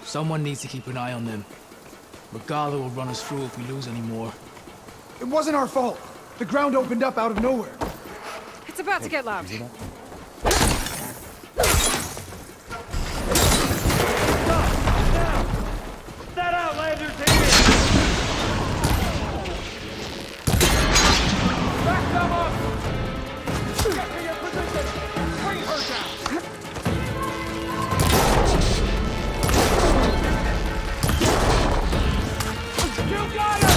[SPEAKER 14] Someone needs to keep an eye on them. Regala will run us through if we lose any more.
[SPEAKER 13] It wasn't our fault. The ground opened up out of nowhere.
[SPEAKER 2] It's about to get loud.
[SPEAKER 5] That Outlander's here!
[SPEAKER 4] Back them up! Get to your position! Bring her down! You got it!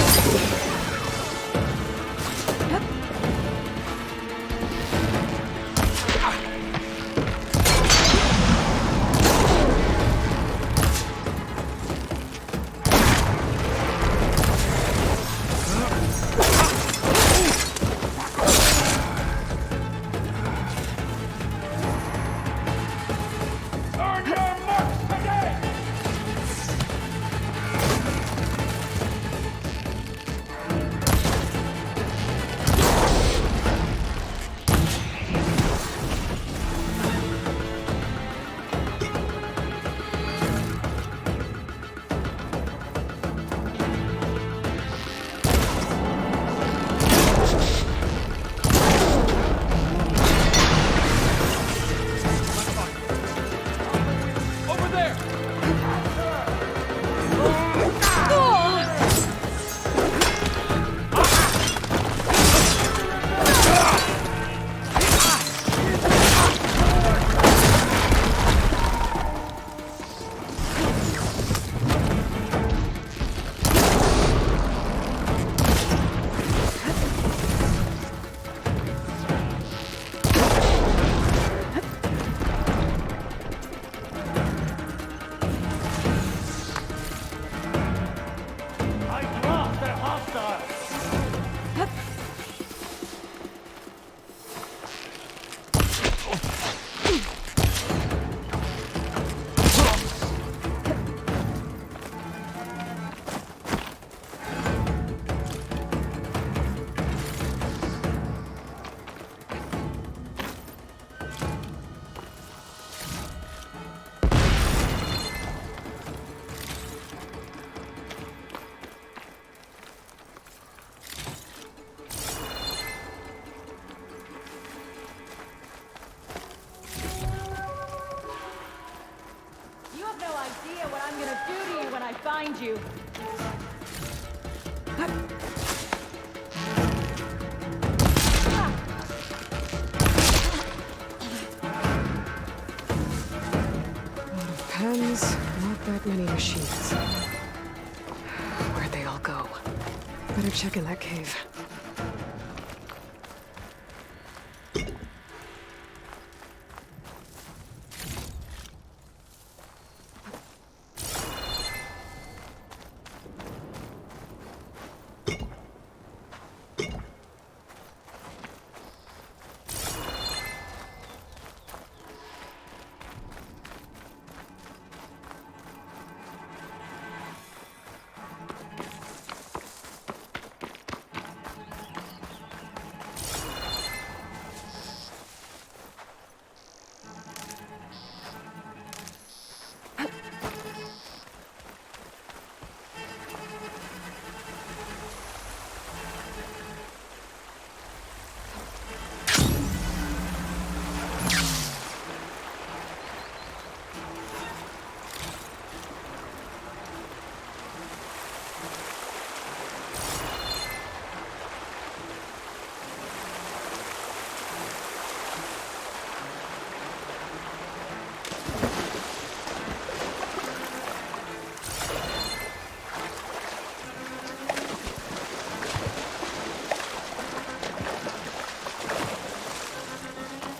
[SPEAKER 4] you.
[SPEAKER 2] Pens, not that many machines. Where'd they all go? Better check in that cave.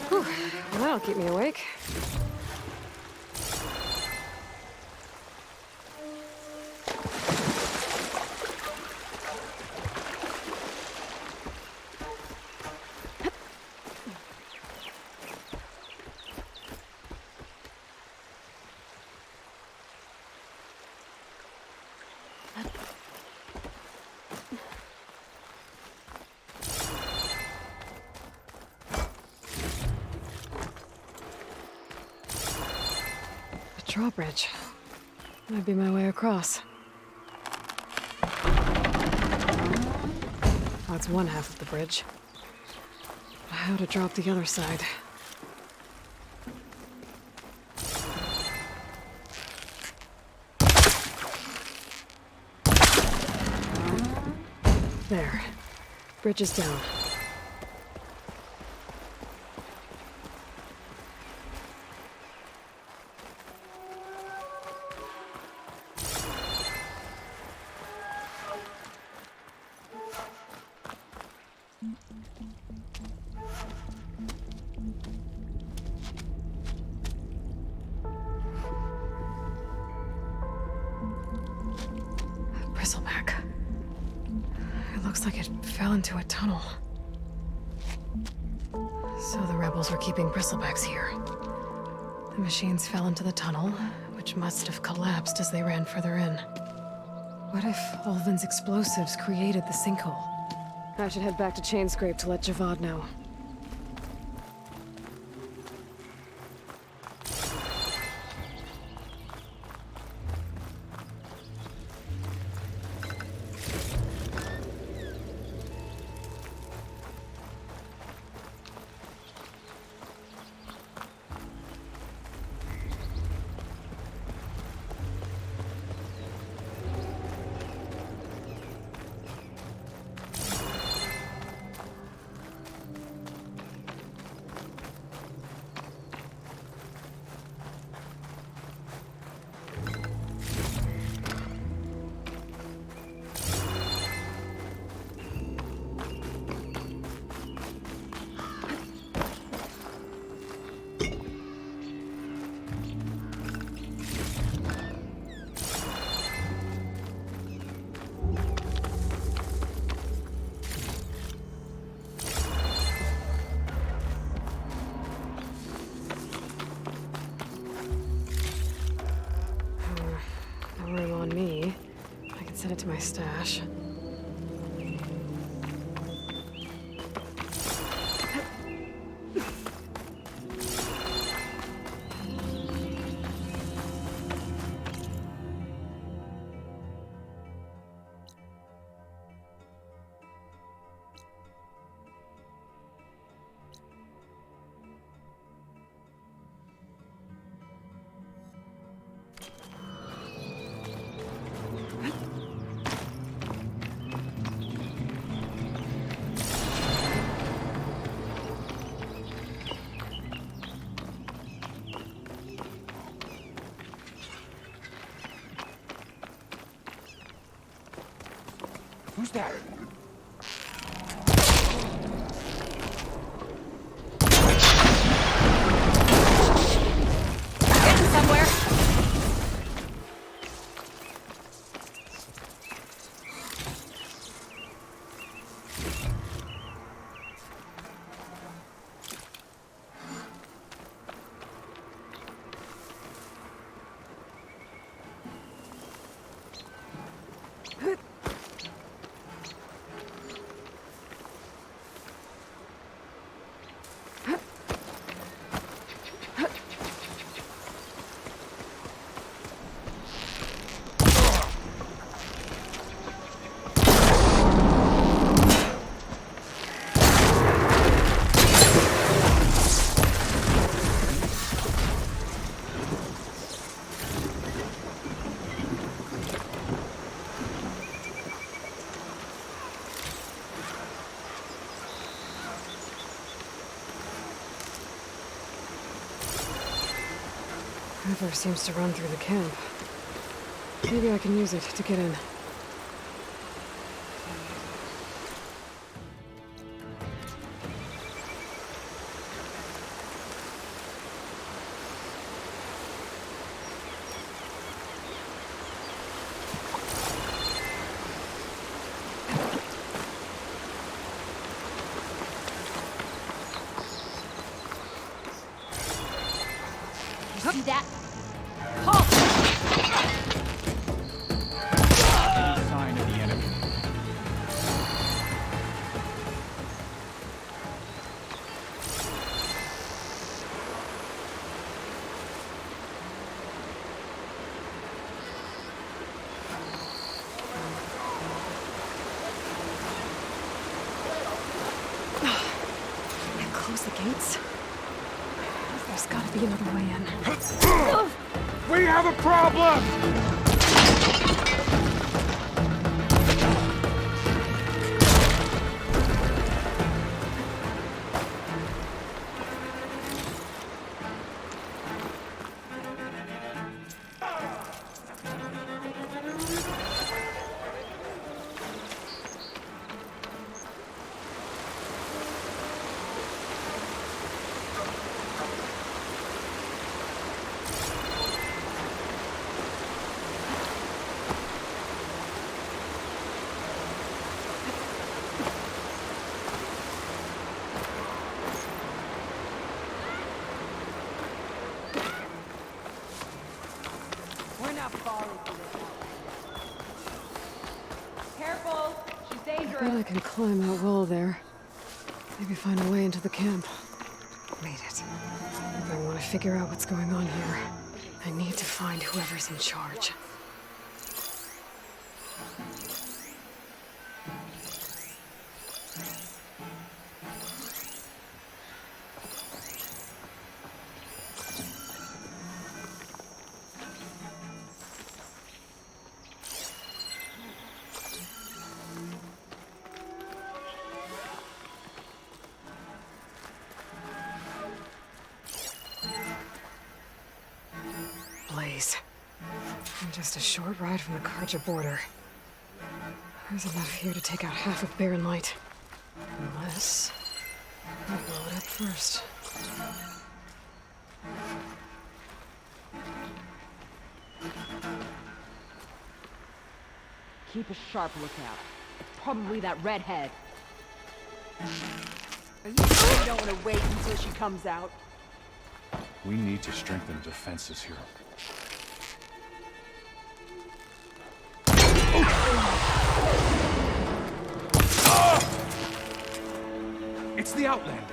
[SPEAKER 2] Whew, well, that'll keep me awake. Drawbridge. Might be my way across. That's one half of the bridge. How to drop the other side? There. Bridge is down. Bristleback. It looks like it fell into a tunnel. So the rebels were keeping bristlebacks here. The machines fell into the tunnel, which must have collapsed as they ran further in. What if Ulvund's explosives created the sinkhole? I should head back to Chainscrape to let Javad know. Send it to my stash. Getting somewhere. River seems to run through the camp. Maybe I can use it to get in.
[SPEAKER 15] You see that?
[SPEAKER 4] Any sign of the enemy?
[SPEAKER 2] And close the gates. There's gotta be another way in.
[SPEAKER 5] We have a problem!
[SPEAKER 15] We're not falling for this. Careful! She's
[SPEAKER 2] I
[SPEAKER 15] dangerous.
[SPEAKER 2] bet I can climb that wall there. Maybe find a way into the camp. Made it. If I want to figure out what's going on here, I need to find whoever's in charge. Blaze. I'm just a short ride from the Karja border. There's enough here to take out half of Barren Light. Unless I blow it up first.
[SPEAKER 15] Keep a sharp lookout. It's probably that redhead. Are you sure you don't want to wait until she comes out?
[SPEAKER 3] We need to strengthen defenses here.
[SPEAKER 5] It's the Outlander.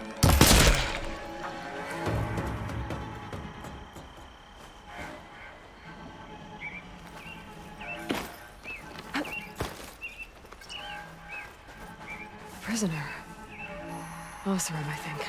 [SPEAKER 2] Prisoner. Osram, I think.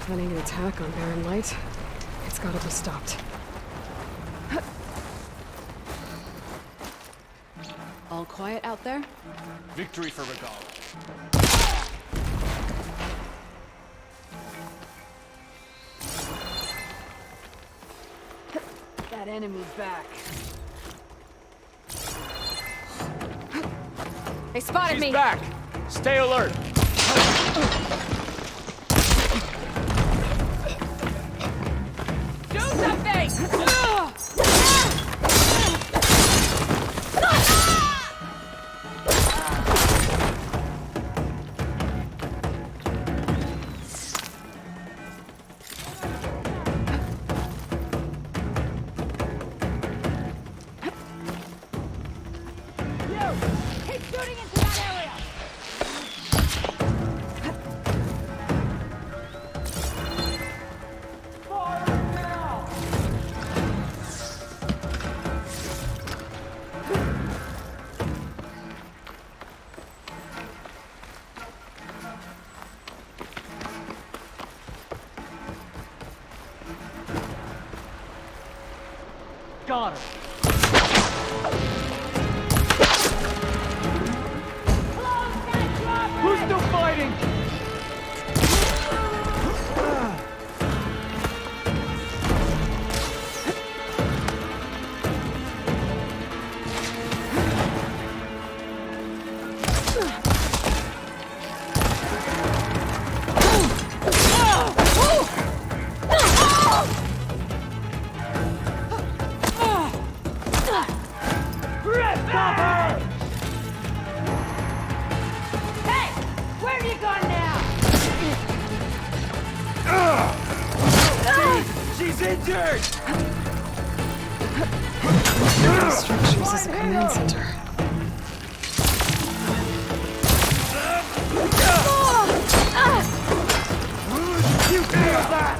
[SPEAKER 2] planning an attack on Barren Light. It's gotta be stopped.
[SPEAKER 15] All quiet out there?
[SPEAKER 8] Victory for Regala.
[SPEAKER 15] That enemy's back.
[SPEAKER 2] They spotted me!
[SPEAKER 8] Back! Stay alert!
[SPEAKER 15] Do something! Keep shooting into that area!
[SPEAKER 11] Got her. Who's still fighting?
[SPEAKER 15] Hey! Where have you gone now?
[SPEAKER 11] She's injured!
[SPEAKER 2] Structures as a command center.
[SPEAKER 11] You feel that?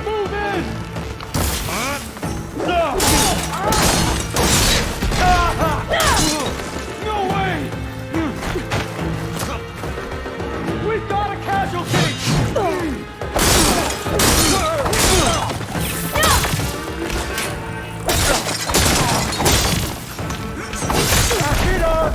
[SPEAKER 11] Move in! No way! We've got a casualty! Back it up!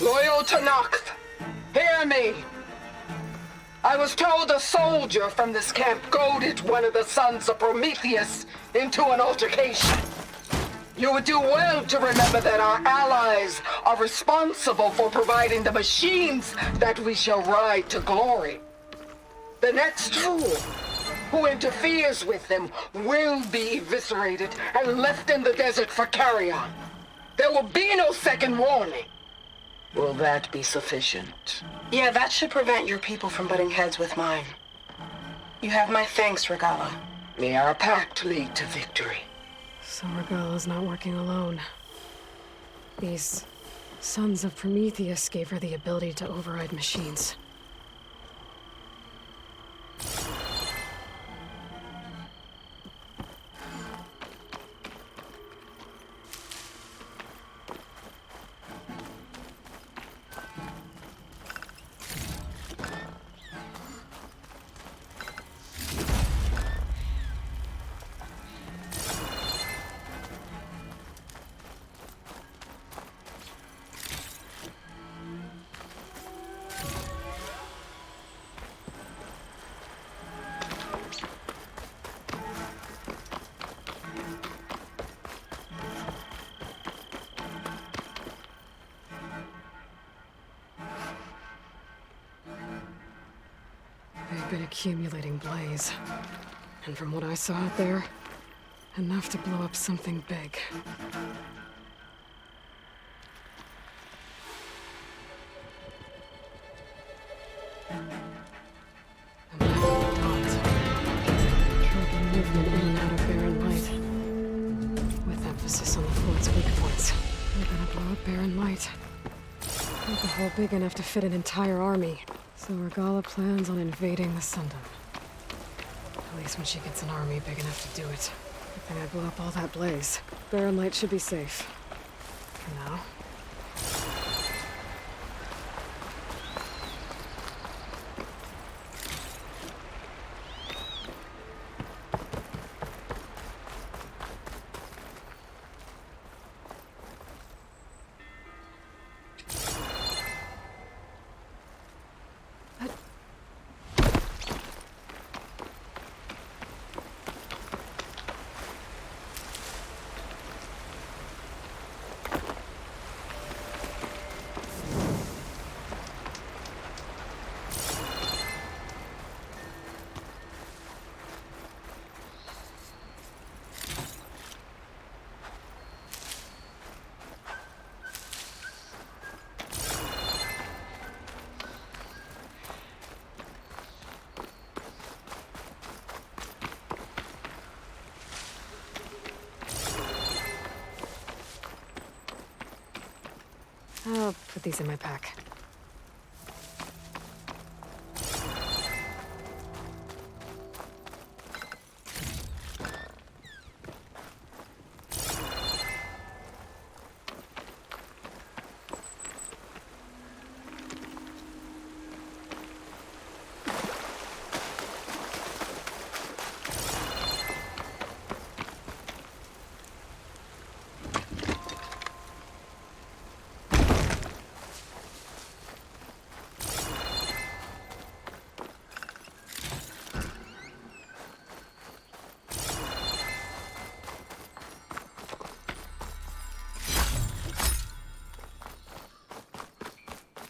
[SPEAKER 4] Loyal to Noct, hear me. I was told a soldier from this camp goaded one of the sons of Prometheus into an altercation. You would do well to remember that our allies are responsible for providing the machines that we shall ride to glory. The next fool who interferes with them will be eviscerated and left in the desert for carrion. There will be no second warning. Will that be sufficient?
[SPEAKER 16] Yeah, that should prevent your people from butting heads with mine. You have my thanks, Regala.
[SPEAKER 4] May our pact lead to victory.
[SPEAKER 2] So Regala's not working alone. These sons of Prometheus gave her the ability to override machines. They've been accumulating blaze. And from what I saw out there, enough to blow up something big. Tracking movement in and out of barren light. With emphasis on the fluid's weak points. They're gonna blow up barren light. Make a hole big enough to fit an entire army. So Regala plans on invading the Sundom. At least when she gets an army big enough to do it. Good thing I blew up all that blaze. Barren light should be safe. For now. I'll put these in my pack.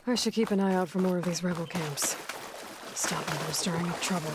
[SPEAKER 2] I should keep an eye out for more of these rebel camps. Stop them from stirring up trouble.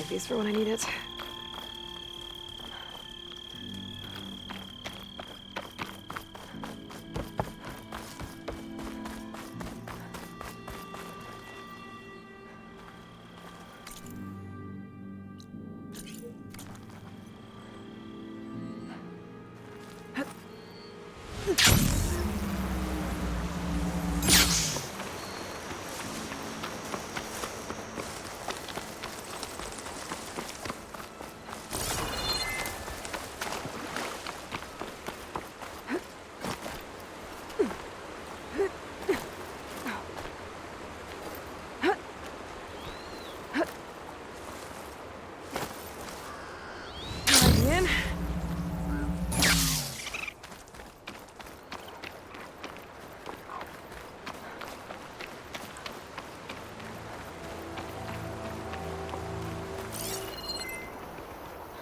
[SPEAKER 2] save these for when I need it.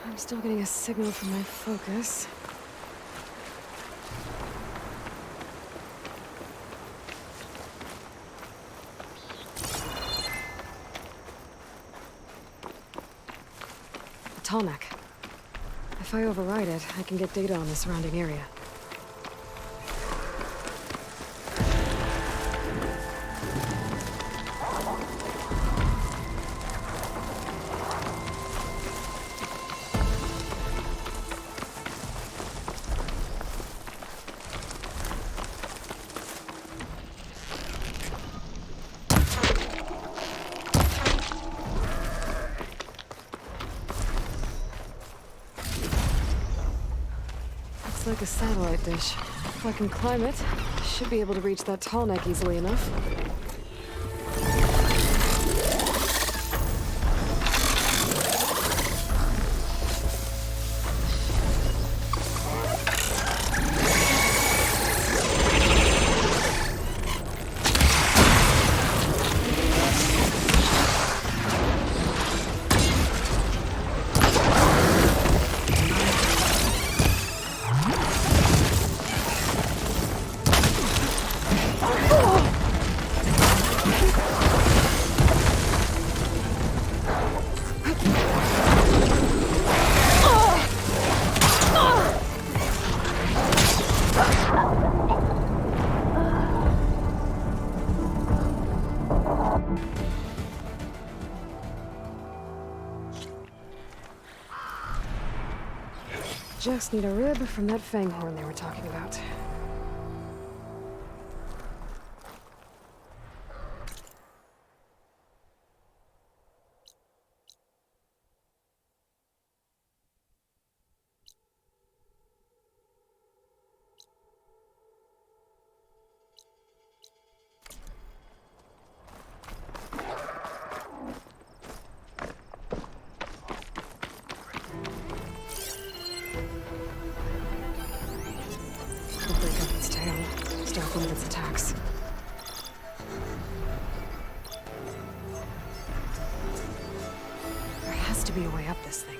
[SPEAKER 2] I'm still getting a signal from my focus. A tall neck. If I override it, I can get data on the surrounding area. Like a satellite dish. If I can climb it, I should be able to reach that tall neck easily enough. Just need a rib from that fang horn they were talking about. Break up its tail, stop one of its attacks. There has to be a way up this thing.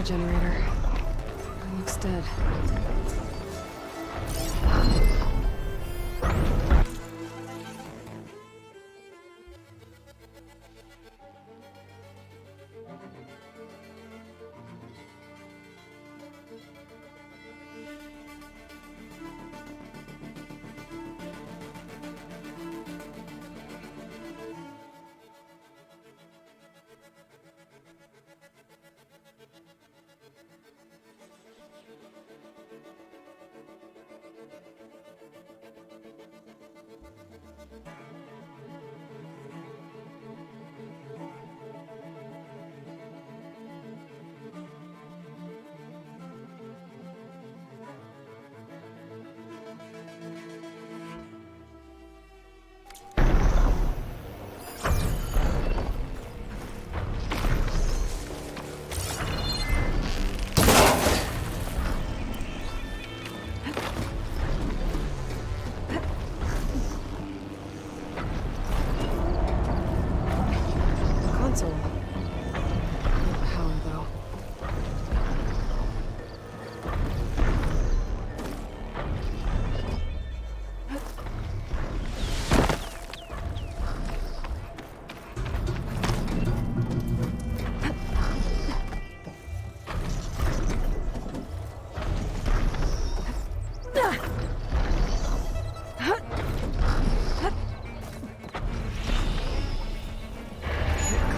[SPEAKER 2] power generator. It looks dead.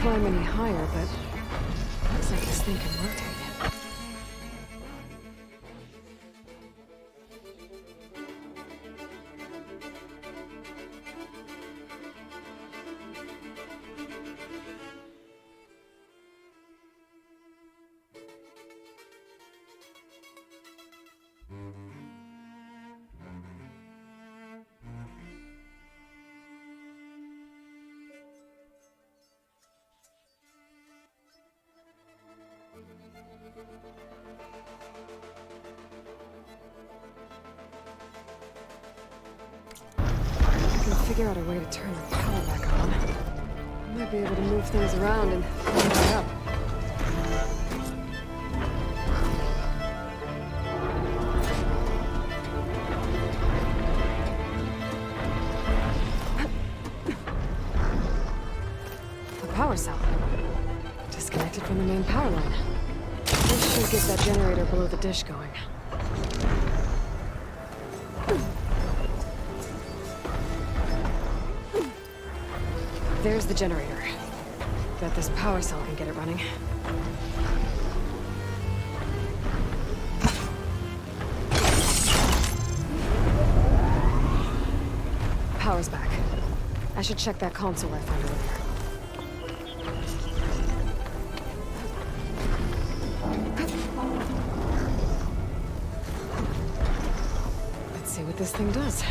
[SPEAKER 2] Climb any higher, but looks like this thing can rotate. Figure out a way to turn the power back on. I might be able to move things around and clean it up. A power cell. Disconnected from the main power line. This should get that generator below the dish going. There's the generator. Bet this power cell can get it running. Power's back. I should check that console I found earlier. Let's see what this thing does.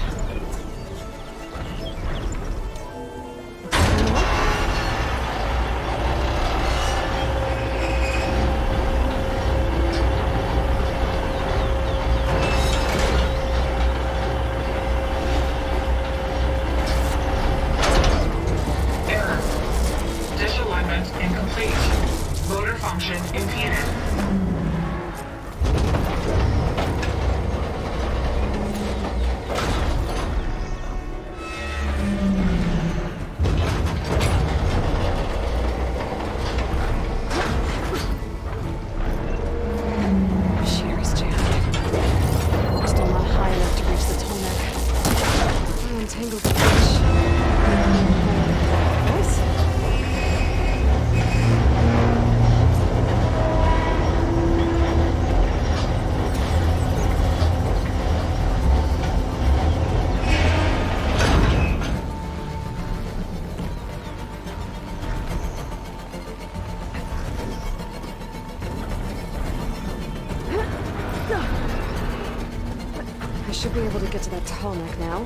[SPEAKER 2] Should be able to get to that tall neck now.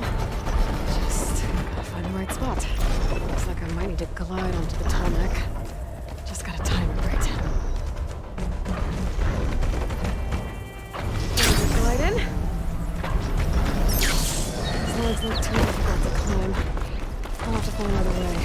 [SPEAKER 2] Just gotta find the right spot. Looks like I might need to glide onto the tall neck. Just gotta time it right. Glide in. These lines look too difficult to climb. I'll have to find another way.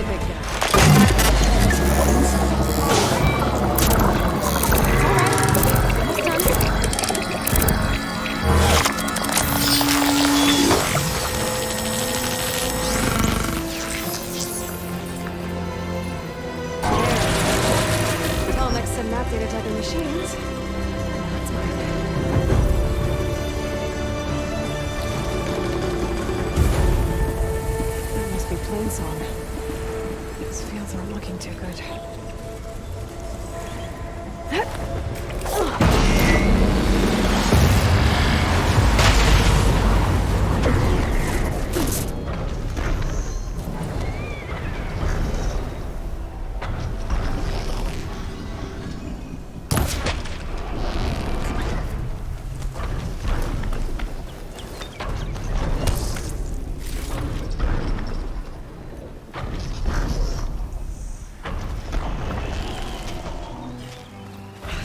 [SPEAKER 2] the big guy. Well, next to map data typing machines. That's mine. That must be Plainsong. These fields aren't looking too good.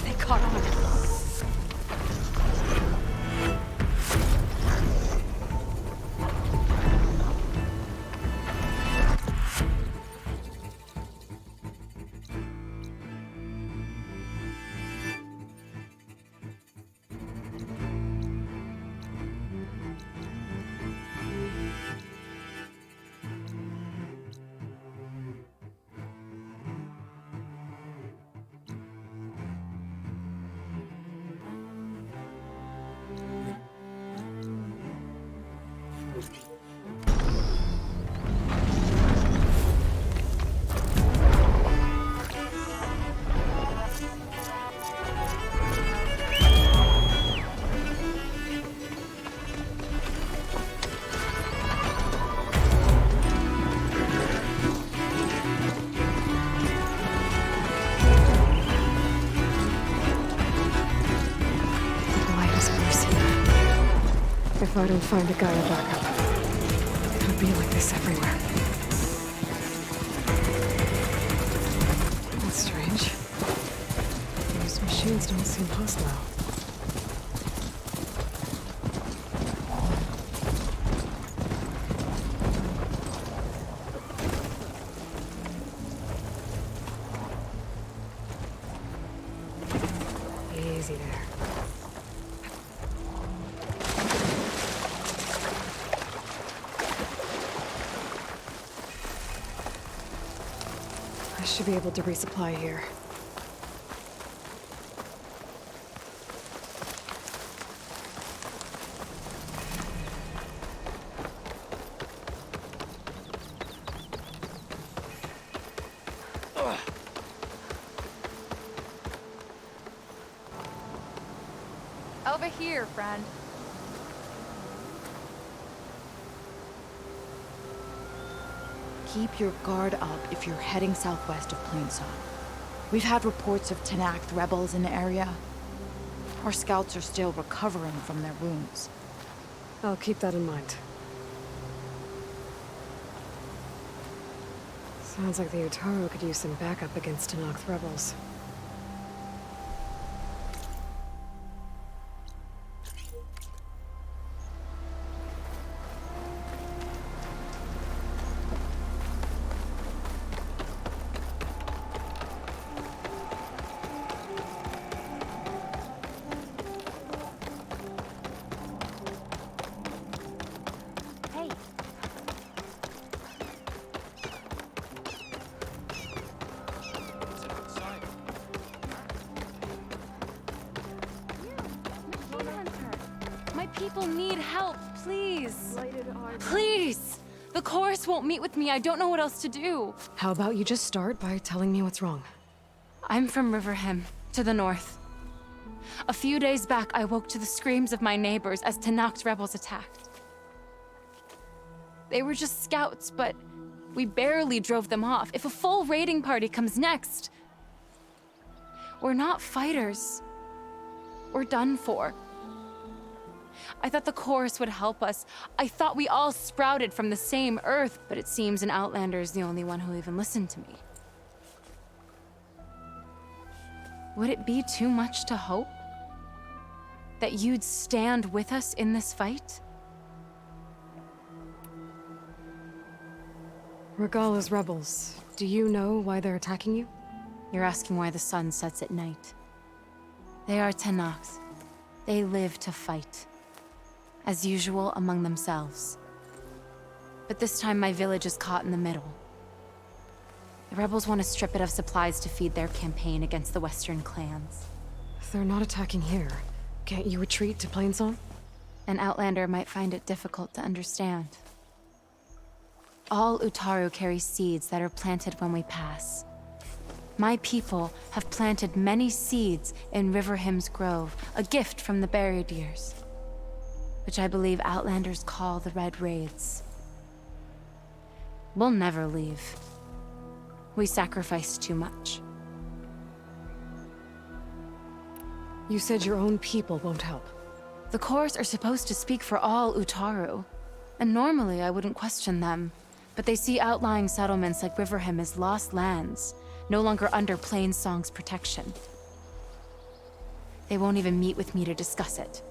[SPEAKER 2] They caught on. If I don't find the Gaia backup, it'll be like this everywhere. That's strange. These machines don't seem hostile. Easy there. I should be able to resupply here.
[SPEAKER 17] Over here, friend.
[SPEAKER 18] Keep your guard up if you're heading southwest of Plainsong. We've had reports of Tenakth rebels in the area. Our scouts are still recovering from their wounds.
[SPEAKER 2] I'll keep that in mind. Sounds like the Utaru could use some backup against Tenakth rebels.
[SPEAKER 17] People need help, please. Please! The chorus won't meet with me. I don't know what else to do.
[SPEAKER 2] How about you just start by telling me what's wrong?
[SPEAKER 17] I'm from Riverhem, to the north. A few days back, I woke to the screams of my neighbors as Tenakth rebels attacked. They were just scouts, but we barely drove them off. If a full raiding party comes next, we're not fighters. We're done for. I thought the chorus would help us. I thought we all sprouted from the same earth, but it seems an outlander is the only one who even listened to me. Would it be too much to hope that you'd stand with us in this fight?
[SPEAKER 2] Regala's rebels. Do you know why they're attacking you?
[SPEAKER 17] You're asking why the sun sets at night. They are Tenaks. They live to fight. As usual, among themselves. But this time my village is caught in the middle. The rebels want to strip it of supplies to feed their campaign against the Western clans.
[SPEAKER 2] They're not attacking here. Can't you retreat to Plainsong?
[SPEAKER 17] An outlander might find it difficult to understand. All Utaru carry seeds that are planted when we pass. My people have planted many seeds in Riverhymn's Grove, a gift from the Buried Years, which I believe outlanders call the Red Raids. We'll never leave. We sacrificed too much.
[SPEAKER 2] You said your own people won't help.
[SPEAKER 17] The Corps are supposed to speak for all Utaru, and normally I wouldn't question them, but they see outlying settlements like Riverhymn as lost lands, no longer under Plainsong's protection. They won't even meet with me to discuss it.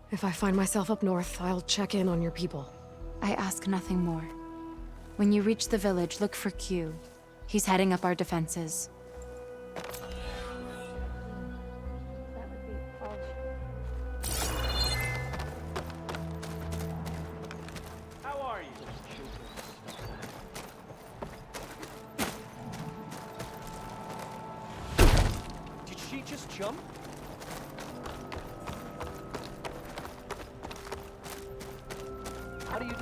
[SPEAKER 2] If I find myself up north, I'll check in on your people.
[SPEAKER 17] I ask nothing more. When you reach the village, look for Q. He's heading up our defenses.
[SPEAKER 5] How are you? Did she just jump? How do you do?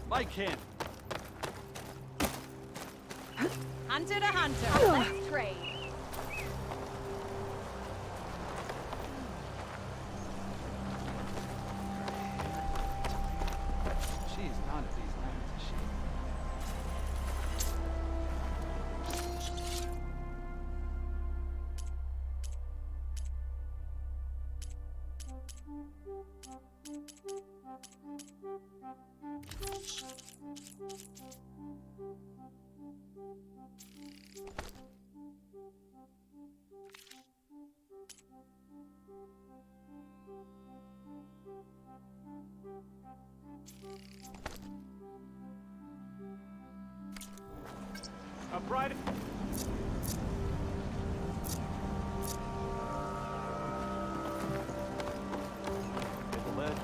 [SPEAKER 5] Like him.
[SPEAKER 15] Hunter to hunter. Let's trade.
[SPEAKER 13] She's none of these lands, is she?
[SPEAKER 5] Upright. Hit the ledge.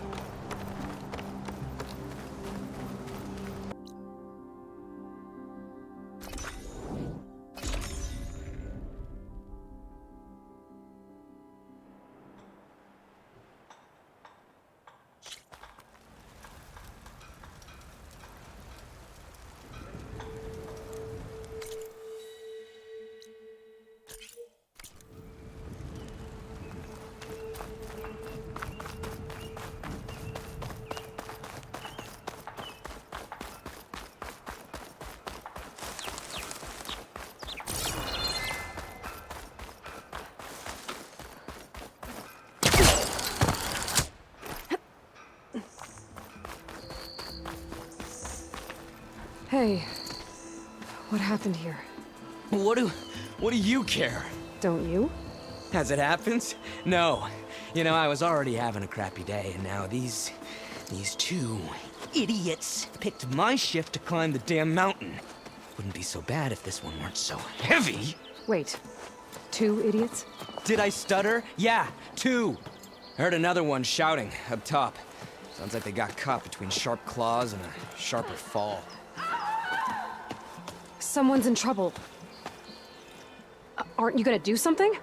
[SPEAKER 2] Hey, what happened here?
[SPEAKER 19] What do you care?
[SPEAKER 2] Don't you?
[SPEAKER 19] As it happens, no. You know, I was already having a crappy day, and now these two idiots picked my shift to climb the damn mountain. Wouldn't be so bad if this one weren't so heavy.
[SPEAKER 2] Wait, 2 idiots?
[SPEAKER 19] Did I stutter? Yeah, 2. I heard another one shouting up top. Sounds like they got caught between sharp claws and a sharper fall.
[SPEAKER 2] Someone's in trouble. Aren't you gonna do something?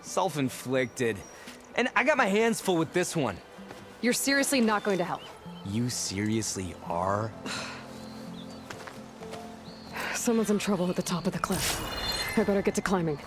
[SPEAKER 19] Self-inflicted. And I got my hands full with this one.
[SPEAKER 2] You're seriously not going to help?
[SPEAKER 19] You seriously are?
[SPEAKER 2] Someone's in trouble at the top of the cliff. I better get to climbing.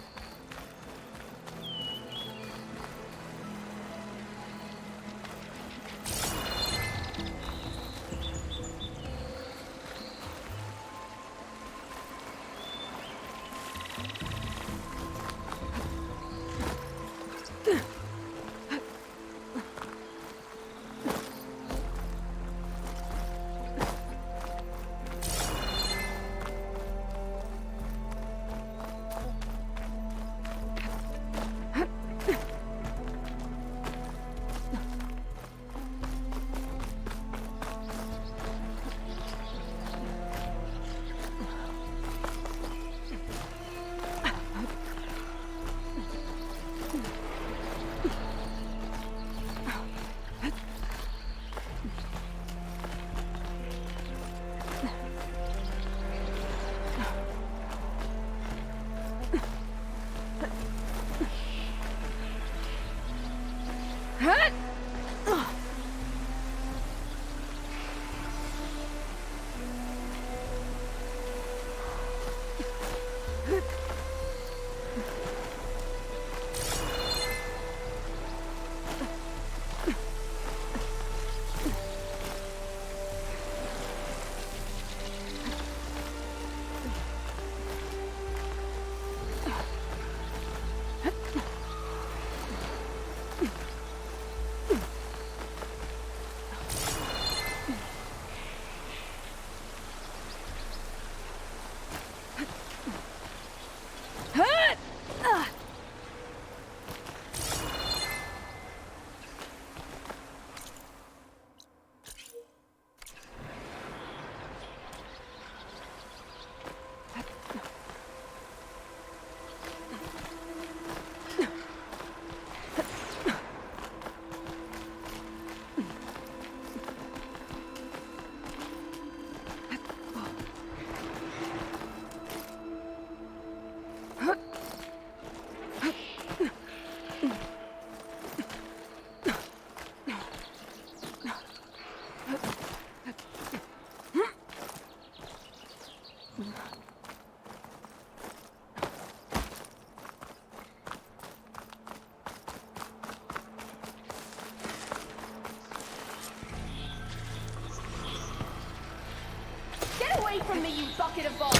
[SPEAKER 15] Get away from me, you bucket of balls!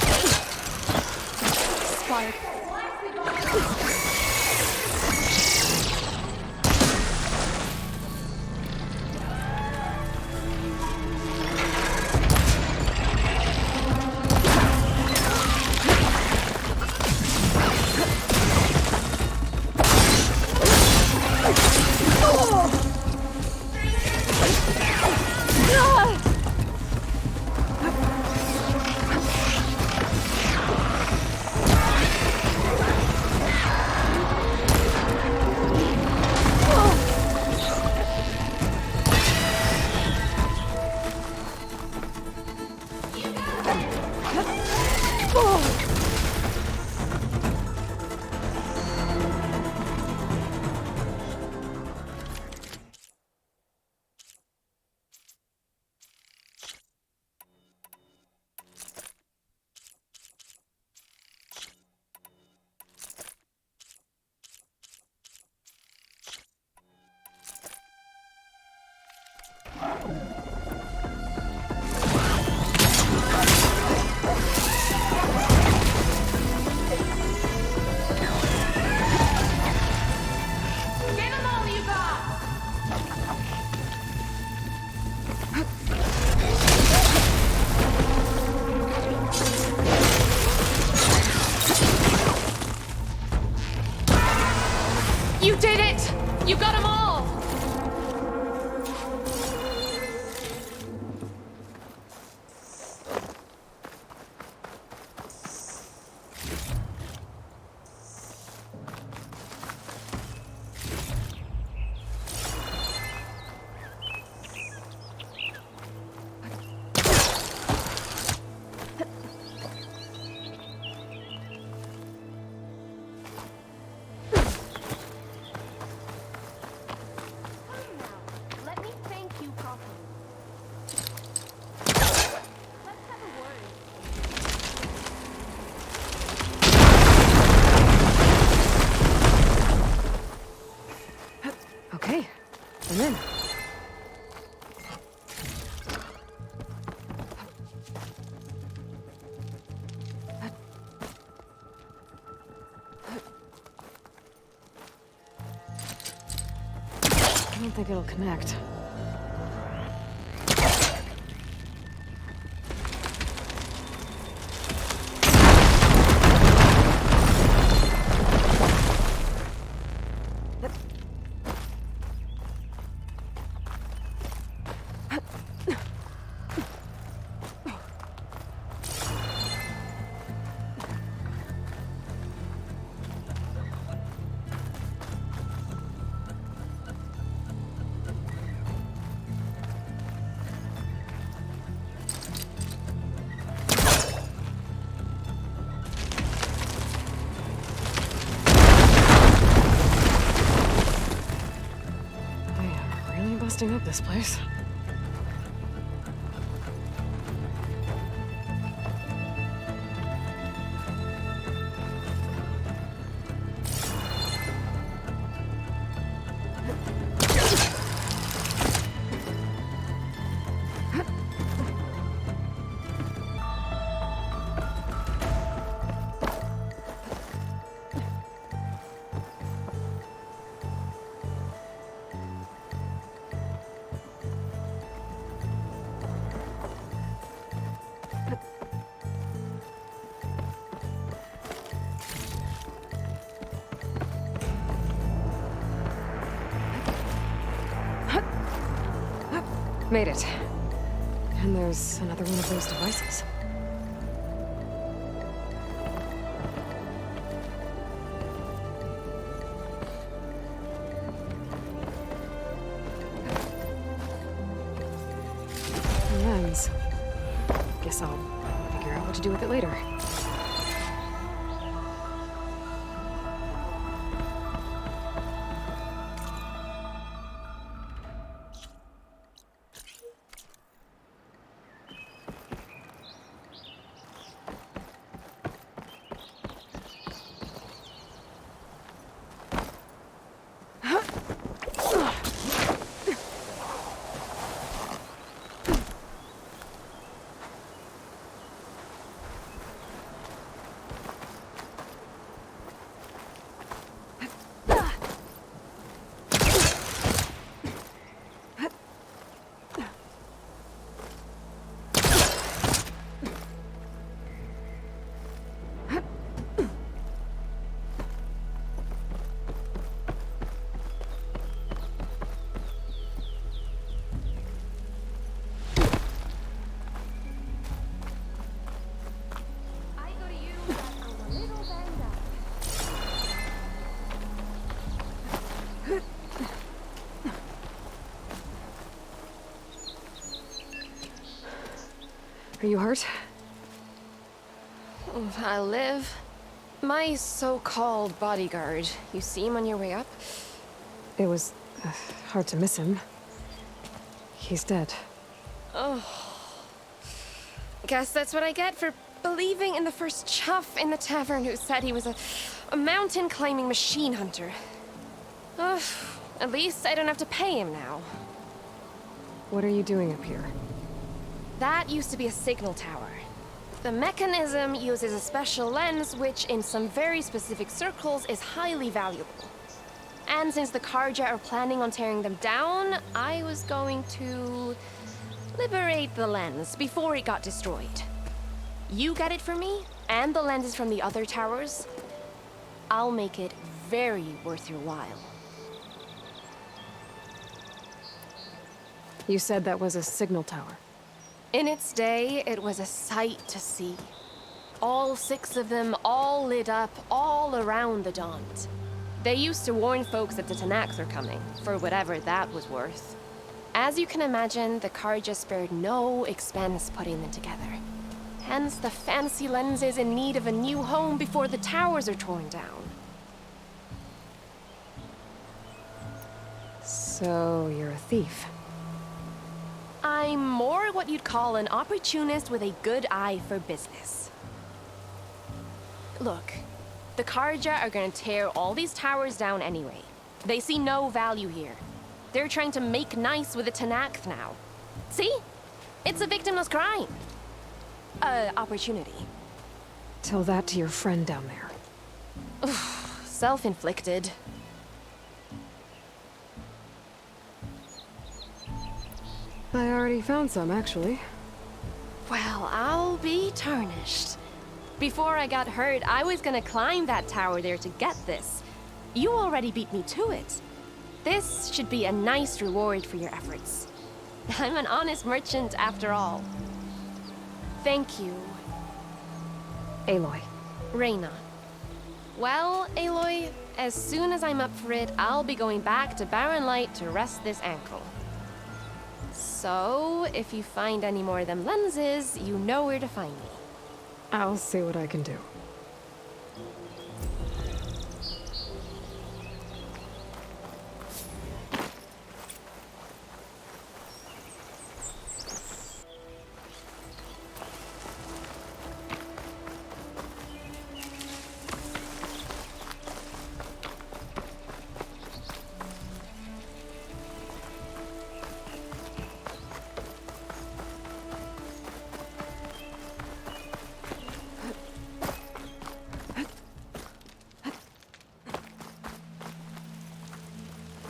[SPEAKER 2] Spark.
[SPEAKER 17] You did it! You got them all!
[SPEAKER 15] Let me thank you properly. Let's have a word.
[SPEAKER 2] Okay, I'm in. I don't think it'll connect. busting up this place. Made it. And there's another one of those devices. A lens. Guess I'll figure out what to do with it later. Are you hurt?
[SPEAKER 20] I live. My so-called bodyguard. You see him on your way up?
[SPEAKER 2] It was hard to miss him. He's dead.
[SPEAKER 20] Oh. Guess that's what I get for believing in the first chuff in the tavern who said he was a mountain-climbing machine hunter. At least I don't have to pay him now.
[SPEAKER 2] What are you doing up here?
[SPEAKER 20] That used to be a signal tower. The mechanism uses a special lens which, in some very specific circles, is highly valuable. And since the Karja are planning on tearing them down, I was going to liberate the lens before it got destroyed. You get it for me, and the lenses from the other towers. I'll make it very worth your while.
[SPEAKER 2] You said that was a signal tower.
[SPEAKER 20] In its day, it was a sight to see. All 6 of them, all lit up, all around the Daunt. They used to warn folks that the Tanakhs are coming, for whatever that was worth. As you can imagine, the Karja spared no expense putting them together. Hence the fancy lenses in need of a new home before the towers are torn down.
[SPEAKER 2] So, you're a thief.
[SPEAKER 20] I'm more what you'd call an opportunist with a good eye for business. Look, the Karja are gonna tear all these towers down anyway. They see no value here. They're trying to make nice with the Tanakh now. See? It's a victimless crime. Opportunity.
[SPEAKER 2] Tell that to your friend down there.
[SPEAKER 20] Self-inflicted.
[SPEAKER 2] I already found some, actually.
[SPEAKER 20] Well, I'll be tarnished. Before I got hurt, I was gonna climb that tower there to get this. You already beat me to it. This should be a nice reward for your efforts. I'm an honest merchant after all. Thank you.
[SPEAKER 2] Aloy.
[SPEAKER 20] Reyna. Well, Aloy, as soon as I'm up for it, I'll be going back to Barren Light to rest this ankle. So, if you find any more of them lenses, you know where to find me.
[SPEAKER 2] I'll see what I can do.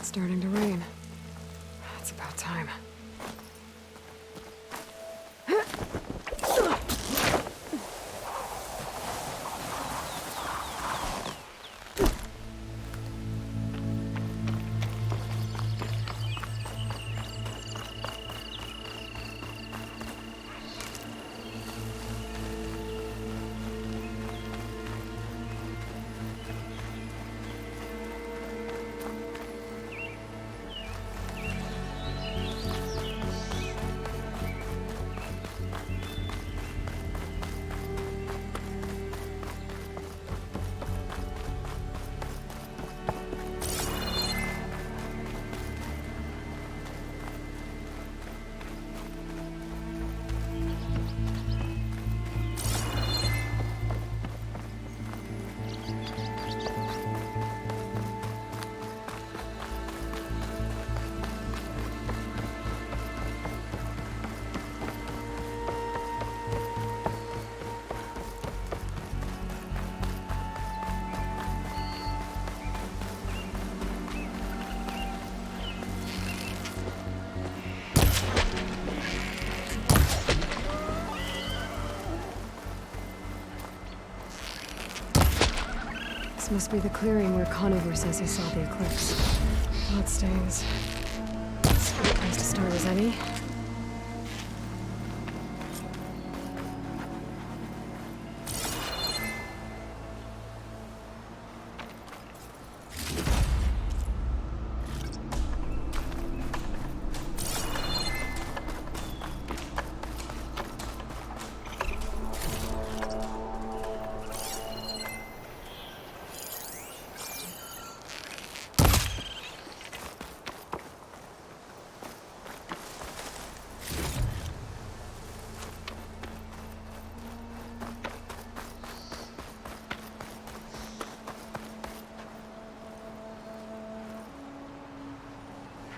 [SPEAKER 2] Starting to rain. It's about time. This must be the clearing where Conover says he saw the eclipse. Bloodstains. It's a good place to start as any.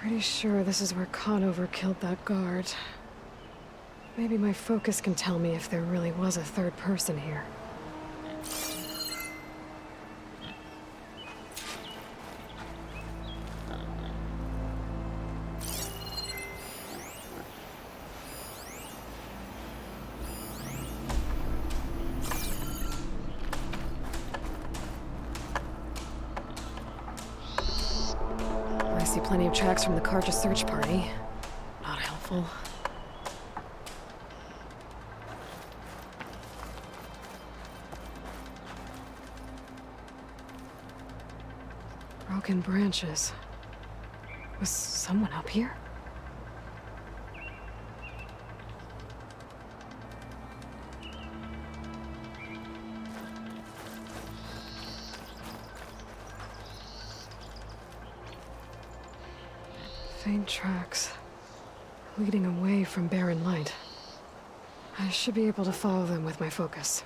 [SPEAKER 2] Pretty sure this is where Conover killed that guard. Maybe my focus can tell me if there really was a third person here. I see plenty of tracks from the Karja search party. Not helpful. Broken branches. Was someone up here? Faint tracks, leading away from barren light. I should be able to follow them with my focus.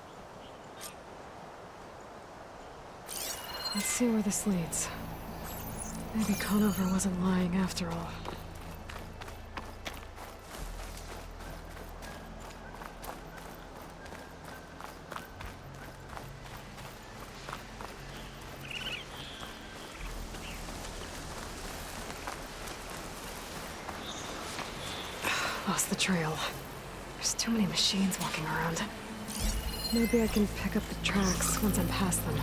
[SPEAKER 2] Let's see where this leads. Maybe Conover wasn't lying after all. Lost the trail. There's too many machines walking around. Maybe I can pick up the tracks once I'm past them.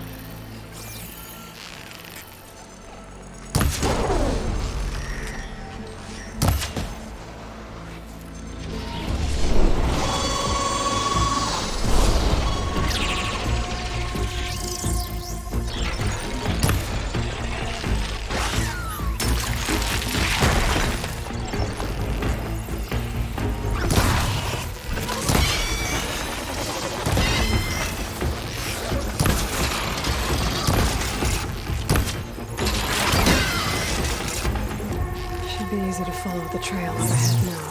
[SPEAKER 2] Should be easy to follow the trail I'm ahead now.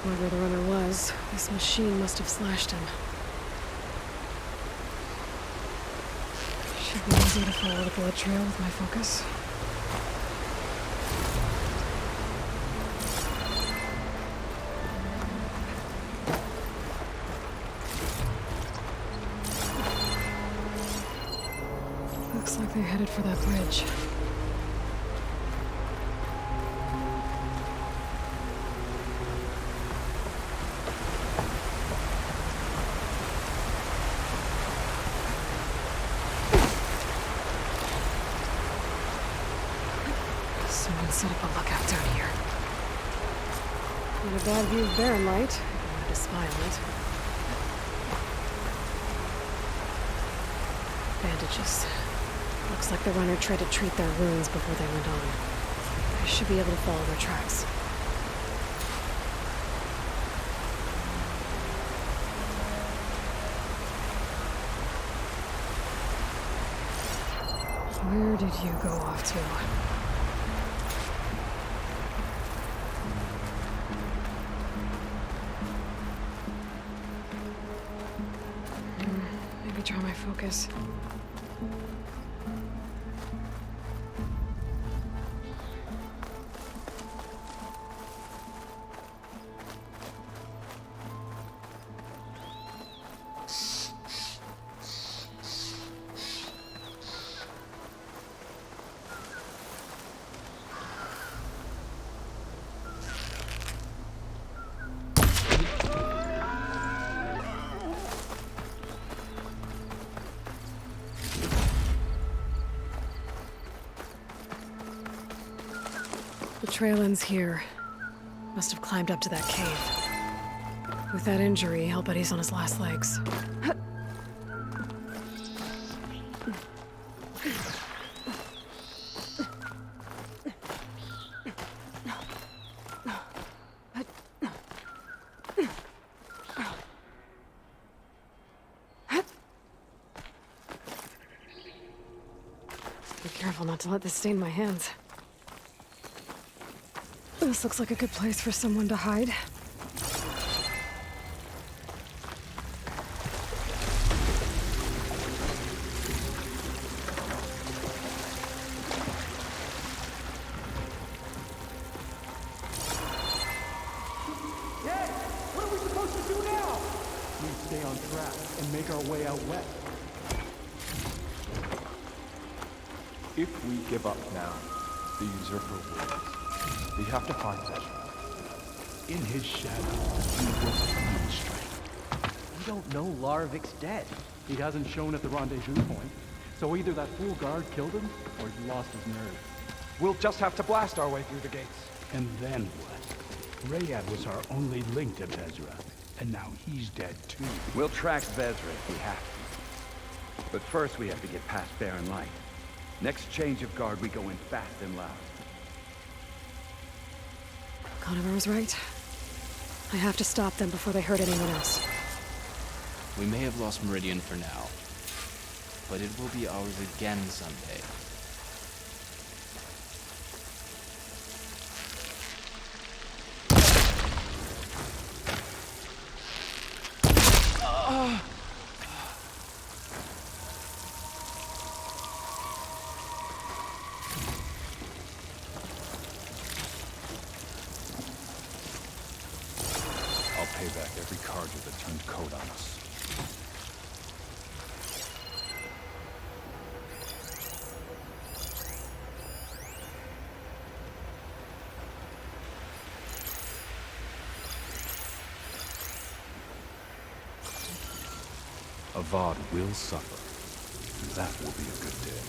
[SPEAKER 2] Whoever the runner was, this machine must have slashed him. Should be easy to follow the blood trail with my focus. Looks like they're headed for that bridge. Someone set up a lookout down here. Not a bad view of Barren Light, if you wanted to spy on it. Bandages. Looks like the runner tried to treat their wounds before they went on. I should be able to follow their tracks. Where did you go off to? Maybe draw my focus. The trail ends here. Must have climbed up to that cave. With that injury, I'll bet he's on his last legs. Be careful not to let this stain my hands. This looks like a good place for someone to hide.
[SPEAKER 5] Hey, what are we supposed to do now? We stay on track and make our way out west.
[SPEAKER 21] If we give up now, the usurper wins. We have to find Ezra.
[SPEAKER 5] In his shadow, he will find strength.
[SPEAKER 22] We don't know Larvik's dead.
[SPEAKER 5] He hasn't shown at the rendezvous point, so either that fool guard killed him, or he lost his nerve.
[SPEAKER 21] We'll just have to blast our way through the gates.
[SPEAKER 23] And then what? Rayad was our only link to Vezra, and now he's dead too.
[SPEAKER 24] We'll track Vezra if we have to. But first we have to get past Barren Light. Next change of guard, we go in fast and loud.
[SPEAKER 2] Conover was right. I have to stop them before they hurt anyone else.
[SPEAKER 25] We may have lost Meridian for now, but it will be ours again someday.
[SPEAKER 21] I'll pay back every Carja that turned code on us. Avad will suffer. That will be a good day.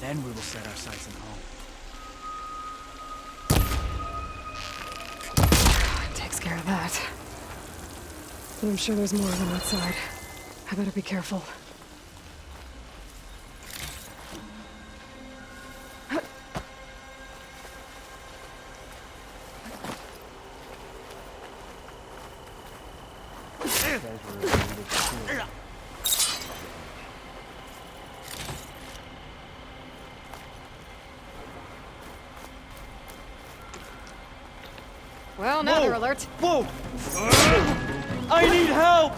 [SPEAKER 13] Then we will set our sights on home.
[SPEAKER 2] Takes care of that. But I'm sure there's more of them outside. I better be careful. Well, now they're alert.
[SPEAKER 5] Whoa! I need help!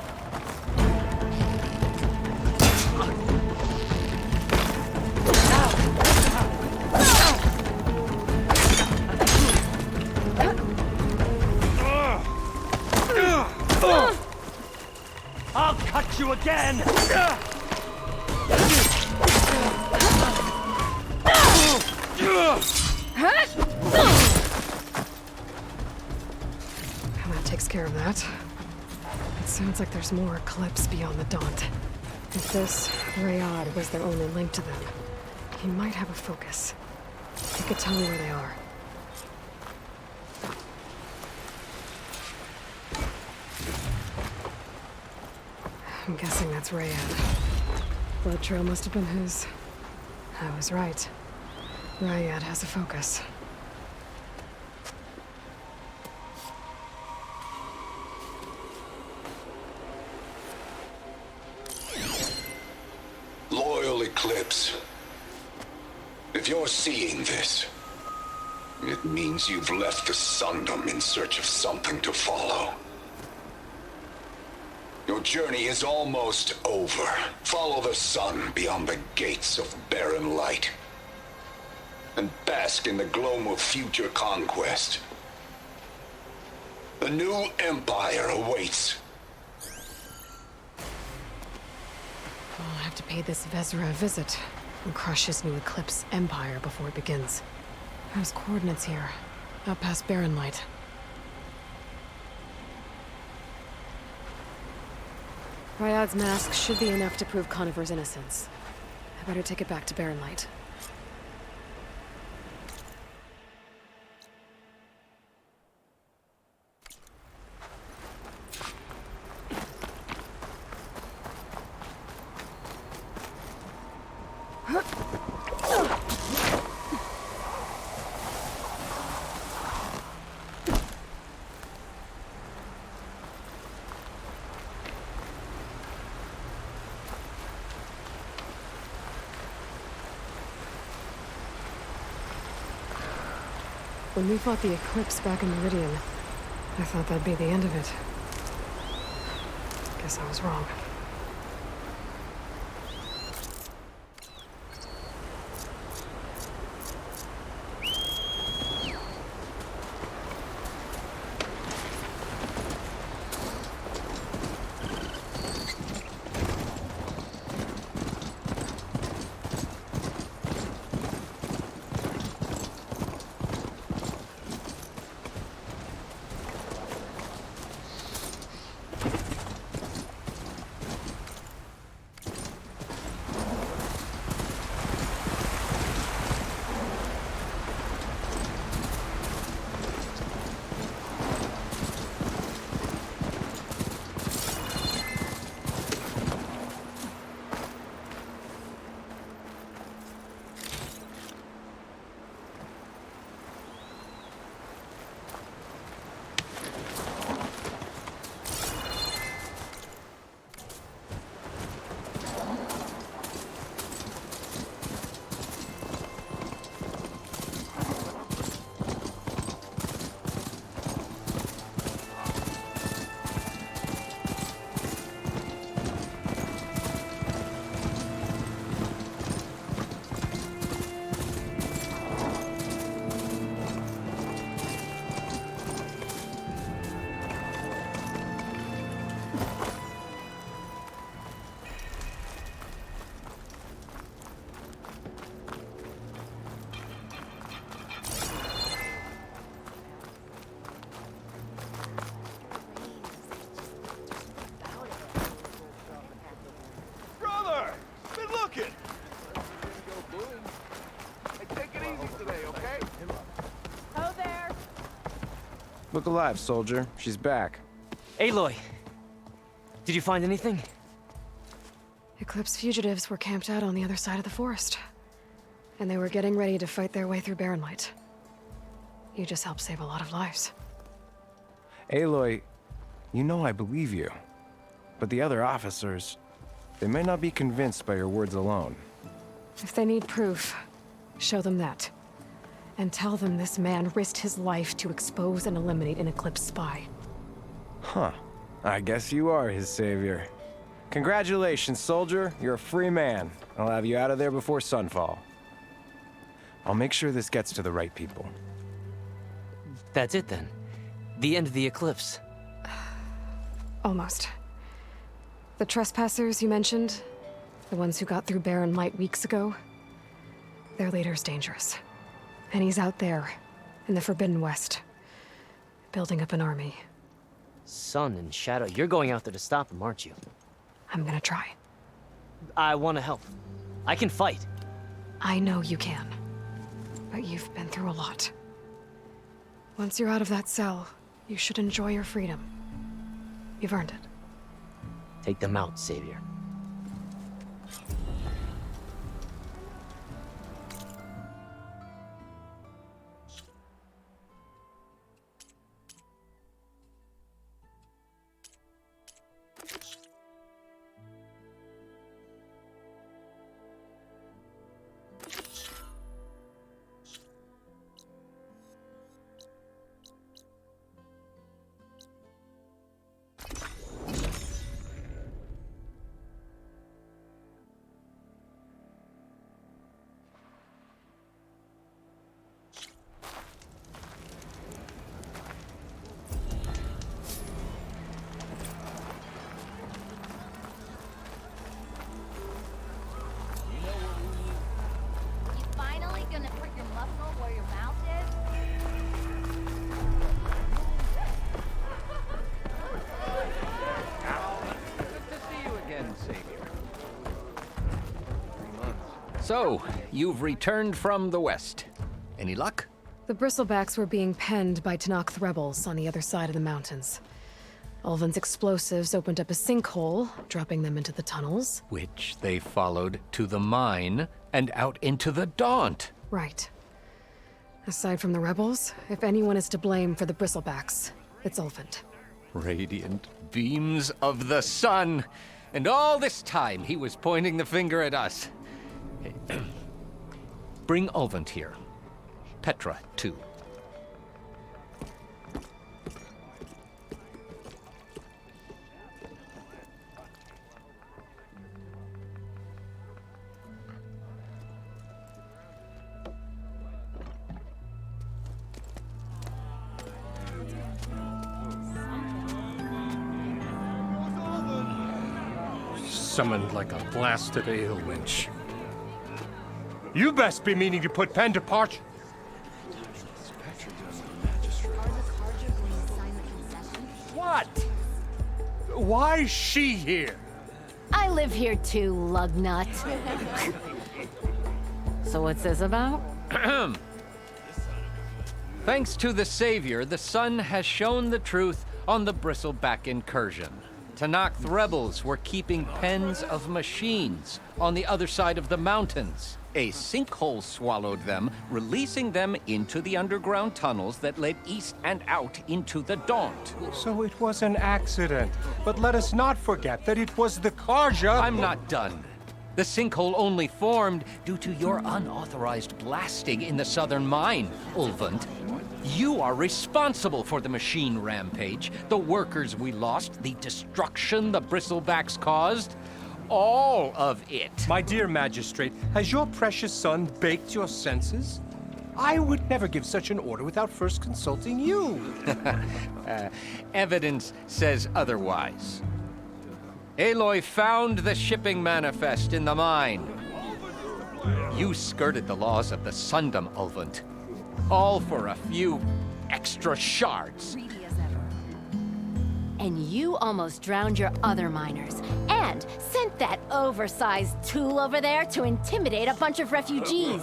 [SPEAKER 5] I'll cut you again!
[SPEAKER 2] That takes care of that. It sounds like there's more Eclipse beyond the Daunt. If this Rayad was their only link to them, he might have a focus. He could tell me where they are. I'm guessing that's Rayad. Blood trail must have been his. I was right. Rayad has a focus.
[SPEAKER 1] Loyal Eclipse, if you're seeing this, it means you've left the Sundom in search of something to follow. Your journey is almost over. Follow the sun beyond the gates of barren light, and bask in the gloam of future conquest. The new empire awaits.
[SPEAKER 2] I'll have to pay this Vezra a visit and crush his new Eclipse empire before it begins. There's coordinates here, out past Barren Light. Ryad's mask should be enough to prove Conifer's innocence. I better take it back to Barren Light. When we fought the Eclipse back in Meridian, I thought that'd be the end of it. Guess I was wrong.
[SPEAKER 6] Look alive, soldier. She's back.
[SPEAKER 19] Aloy! Did you find anything?
[SPEAKER 2] Eclipse fugitives were camped out on the other side of the forest. And they were getting ready to fight their way through Barren Light. You just helped save a lot of lives.
[SPEAKER 6] Aloy, you know I believe you. But the other officers, they may not be convinced by your words alone.
[SPEAKER 2] If they need proof, show them that. And tell them this man risked his life to expose and eliminate an Eclipse spy.
[SPEAKER 6] Huh. I guess you are his savior. Congratulations, soldier. You're a free man. I'll have you out of there before sunfall. I'll make sure this gets to the right people.
[SPEAKER 19] That's it then. The end of the Eclipse.
[SPEAKER 2] Almost. The trespassers you mentioned, the ones who got through Barren Light weeks ago, their leader's dangerous. And he's out there, in the Forbidden West, building up an army.
[SPEAKER 19] Sun and Shadow, you're going out there to stop him, aren't you?
[SPEAKER 2] I'm gonna try.
[SPEAKER 19] I want to help. I can fight.
[SPEAKER 2] I know you can. But you've been through a lot. Once you're out of that cell, you should enjoy your freedom. You've earned it.
[SPEAKER 19] Take them out, Savior.
[SPEAKER 7] So, you've returned from the west. Any luck?
[SPEAKER 2] The Bristlebacks were being penned by Tenakth rebels on the other side of the mountains. Ulvund's explosives opened up a sinkhole, dropping them into the tunnels.
[SPEAKER 7] Which they followed to the mine and out into the Daunt.
[SPEAKER 2] Right. Aside from the rebels, if anyone is to blame for the Bristlebacks, it's Ulvund.
[SPEAKER 7] Radiant beams of the sun. And all this time he was pointing the finger at us. Bring Ulvund here. Petra, too.
[SPEAKER 9] Summoned like a blasted ale winch. You best be meaning to put pen to parchment. What? Why is she here?
[SPEAKER 15] I live here too, lugnut. So what's this about?
[SPEAKER 7] Thanks to the Savior, the sun has shown the truth on the Bristleback incursion. Tenakth rebels were keeping pens of machines on the other side of the mountains. A sinkhole swallowed them, releasing them into the underground tunnels that led east and out into the Daunt.
[SPEAKER 9] So it was an accident. But let us not forget that it was the Karja—
[SPEAKER 7] I'm not done. The sinkhole only formed due to your unauthorized blasting in the southern mine, Ulvund. You are responsible for the machine rampage, the workers we lost, the destruction the Bristlebacks caused. All of it.
[SPEAKER 9] My dear magistrate, has your precious son baked your senses? I would never give such an order without first consulting you.
[SPEAKER 7] Evidence says otherwise. Aloy found the shipping manifest in the mine. You skirted the laws of the Sundom, Ulvund. All for a few extra shards.
[SPEAKER 15] And you almost drowned your other miners, and sent that oversized tool over there to intimidate a bunch of refugees.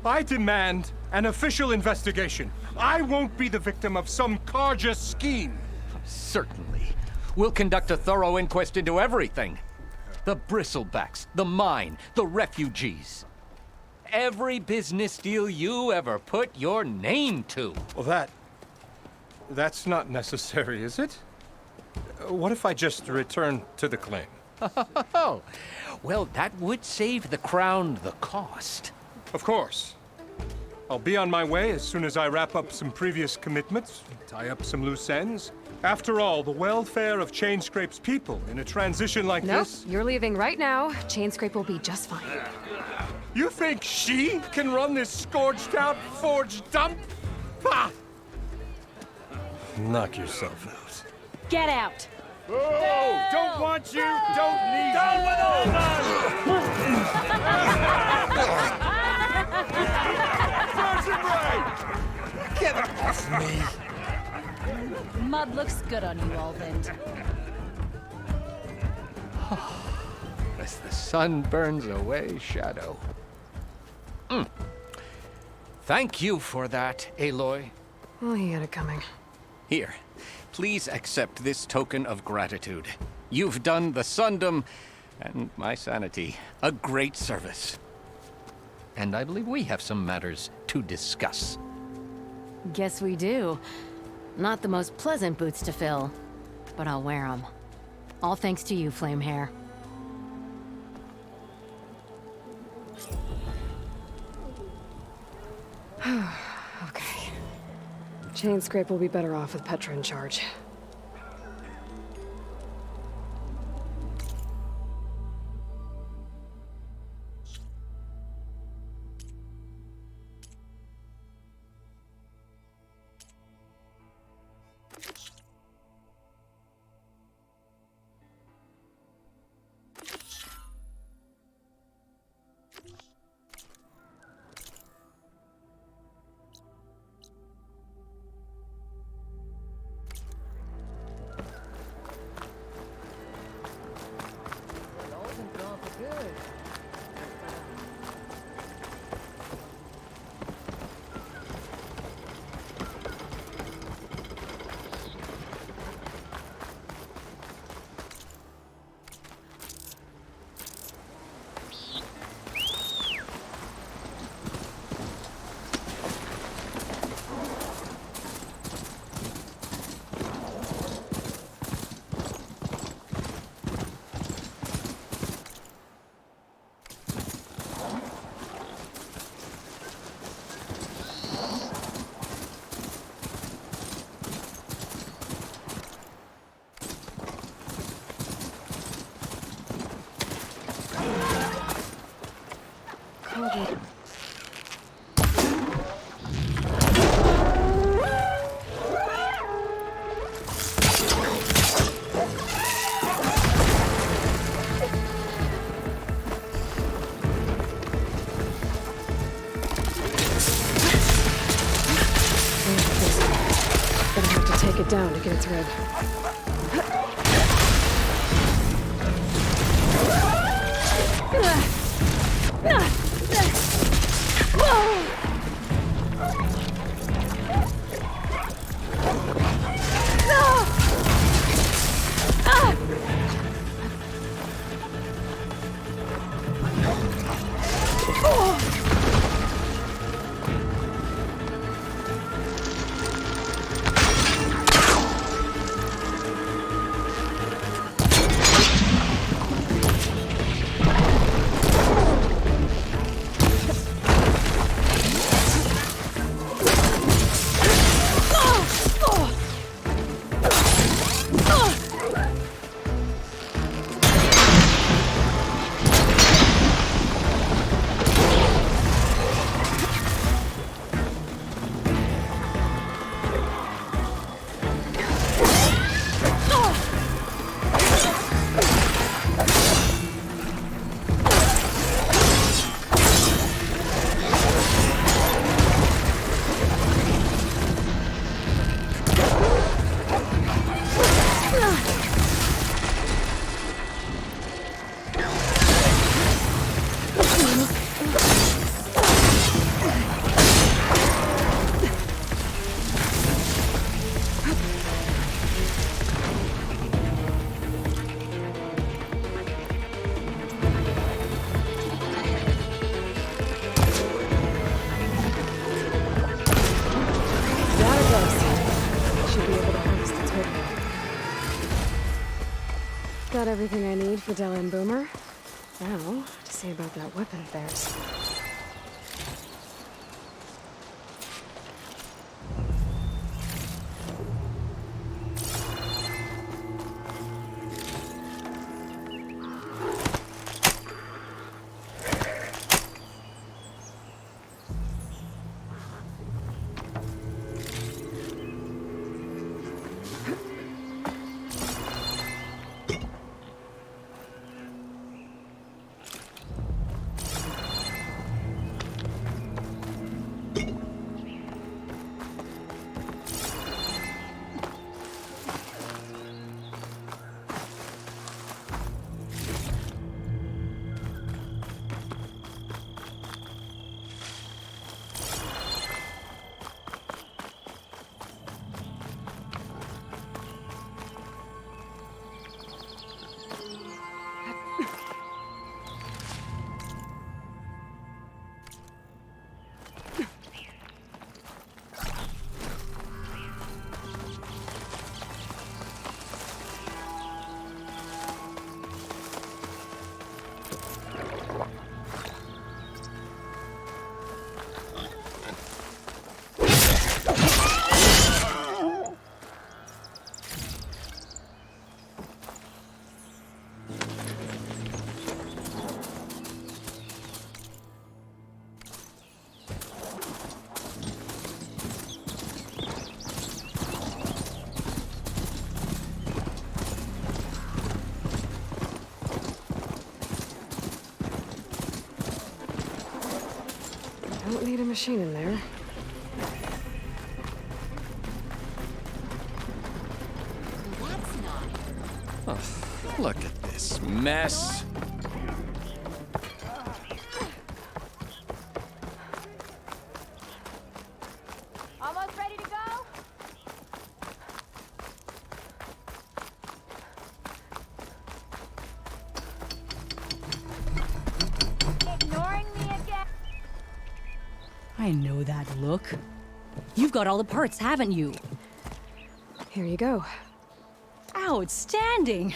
[SPEAKER 9] I demand an official investigation. I won't be the victim of some Karja scheme.
[SPEAKER 7] Certainly. We'll conduct a thorough inquest into everything. The bristlebacks, the mine, the refugees. Every business deal you ever put your name to.
[SPEAKER 9] Well, that's not necessary, is it? What if I just return to the claim?
[SPEAKER 7] Oh, well, that would save the Crown the cost.
[SPEAKER 9] Of course. I'll be on my way as soon as I wrap up some previous commitments, tie up some loose ends. After all, the welfare of Chainscrape's people in a transition like this...
[SPEAKER 2] Nope, you're leaving right now. Chainscrape will be just fine.
[SPEAKER 9] You think she can run this scorched-out forged dump? Ha! Knock yourself out.
[SPEAKER 15] Get out!
[SPEAKER 9] Oh, don't want you, don't need you. Down with Ulvund!
[SPEAKER 19] Get off me!
[SPEAKER 17] Mud looks good on you, Ulvund.
[SPEAKER 7] As the sun burns away shadow. Thank you for that, Aloy.
[SPEAKER 2] Oh, he had it coming.
[SPEAKER 7] Here, please accept this token of gratitude. You've done the Sundom, and my sanity, a great service. And I believe we have some matters to discuss.
[SPEAKER 15] Guess we do. Not the most pleasant boots to fill, but I'll wear them. All thanks to you, Flamehair.
[SPEAKER 2] Okay. Chainscrape will be better off with Petra in charge. Take it down to get its rid. everything I need for Della and Boomer. Now, to see about that weapon of theirs. Don't need a machine in there.
[SPEAKER 7] Oh, look at this mess.
[SPEAKER 15] Almost ready to go? Ignoring me again?
[SPEAKER 3] I know that look. You've got all the parts, haven't you?
[SPEAKER 2] Here you go.
[SPEAKER 3] Outstanding!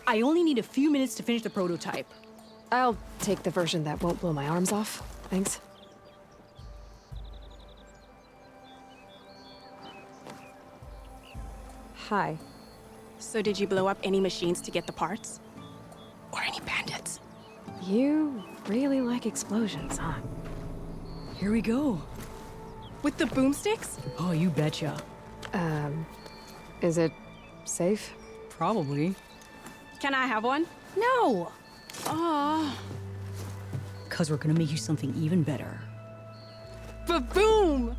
[SPEAKER 3] I only need a few minutes to finish the prototype.
[SPEAKER 2] I'll take the version that won't blow my arms off. Thanks. Hi.
[SPEAKER 8] So did you blow up any machines to get the parts? Or any bandits?
[SPEAKER 2] You really like explosions, huh?
[SPEAKER 3] Here we go.
[SPEAKER 8] With the boomsticks?
[SPEAKER 3] Oh, you betcha.
[SPEAKER 2] Is it safe?
[SPEAKER 3] Probably.
[SPEAKER 8] Can I have one?
[SPEAKER 3] No!
[SPEAKER 8] Aw.
[SPEAKER 3] 'Cause we're gonna make you something even better.
[SPEAKER 8] Ba-boom!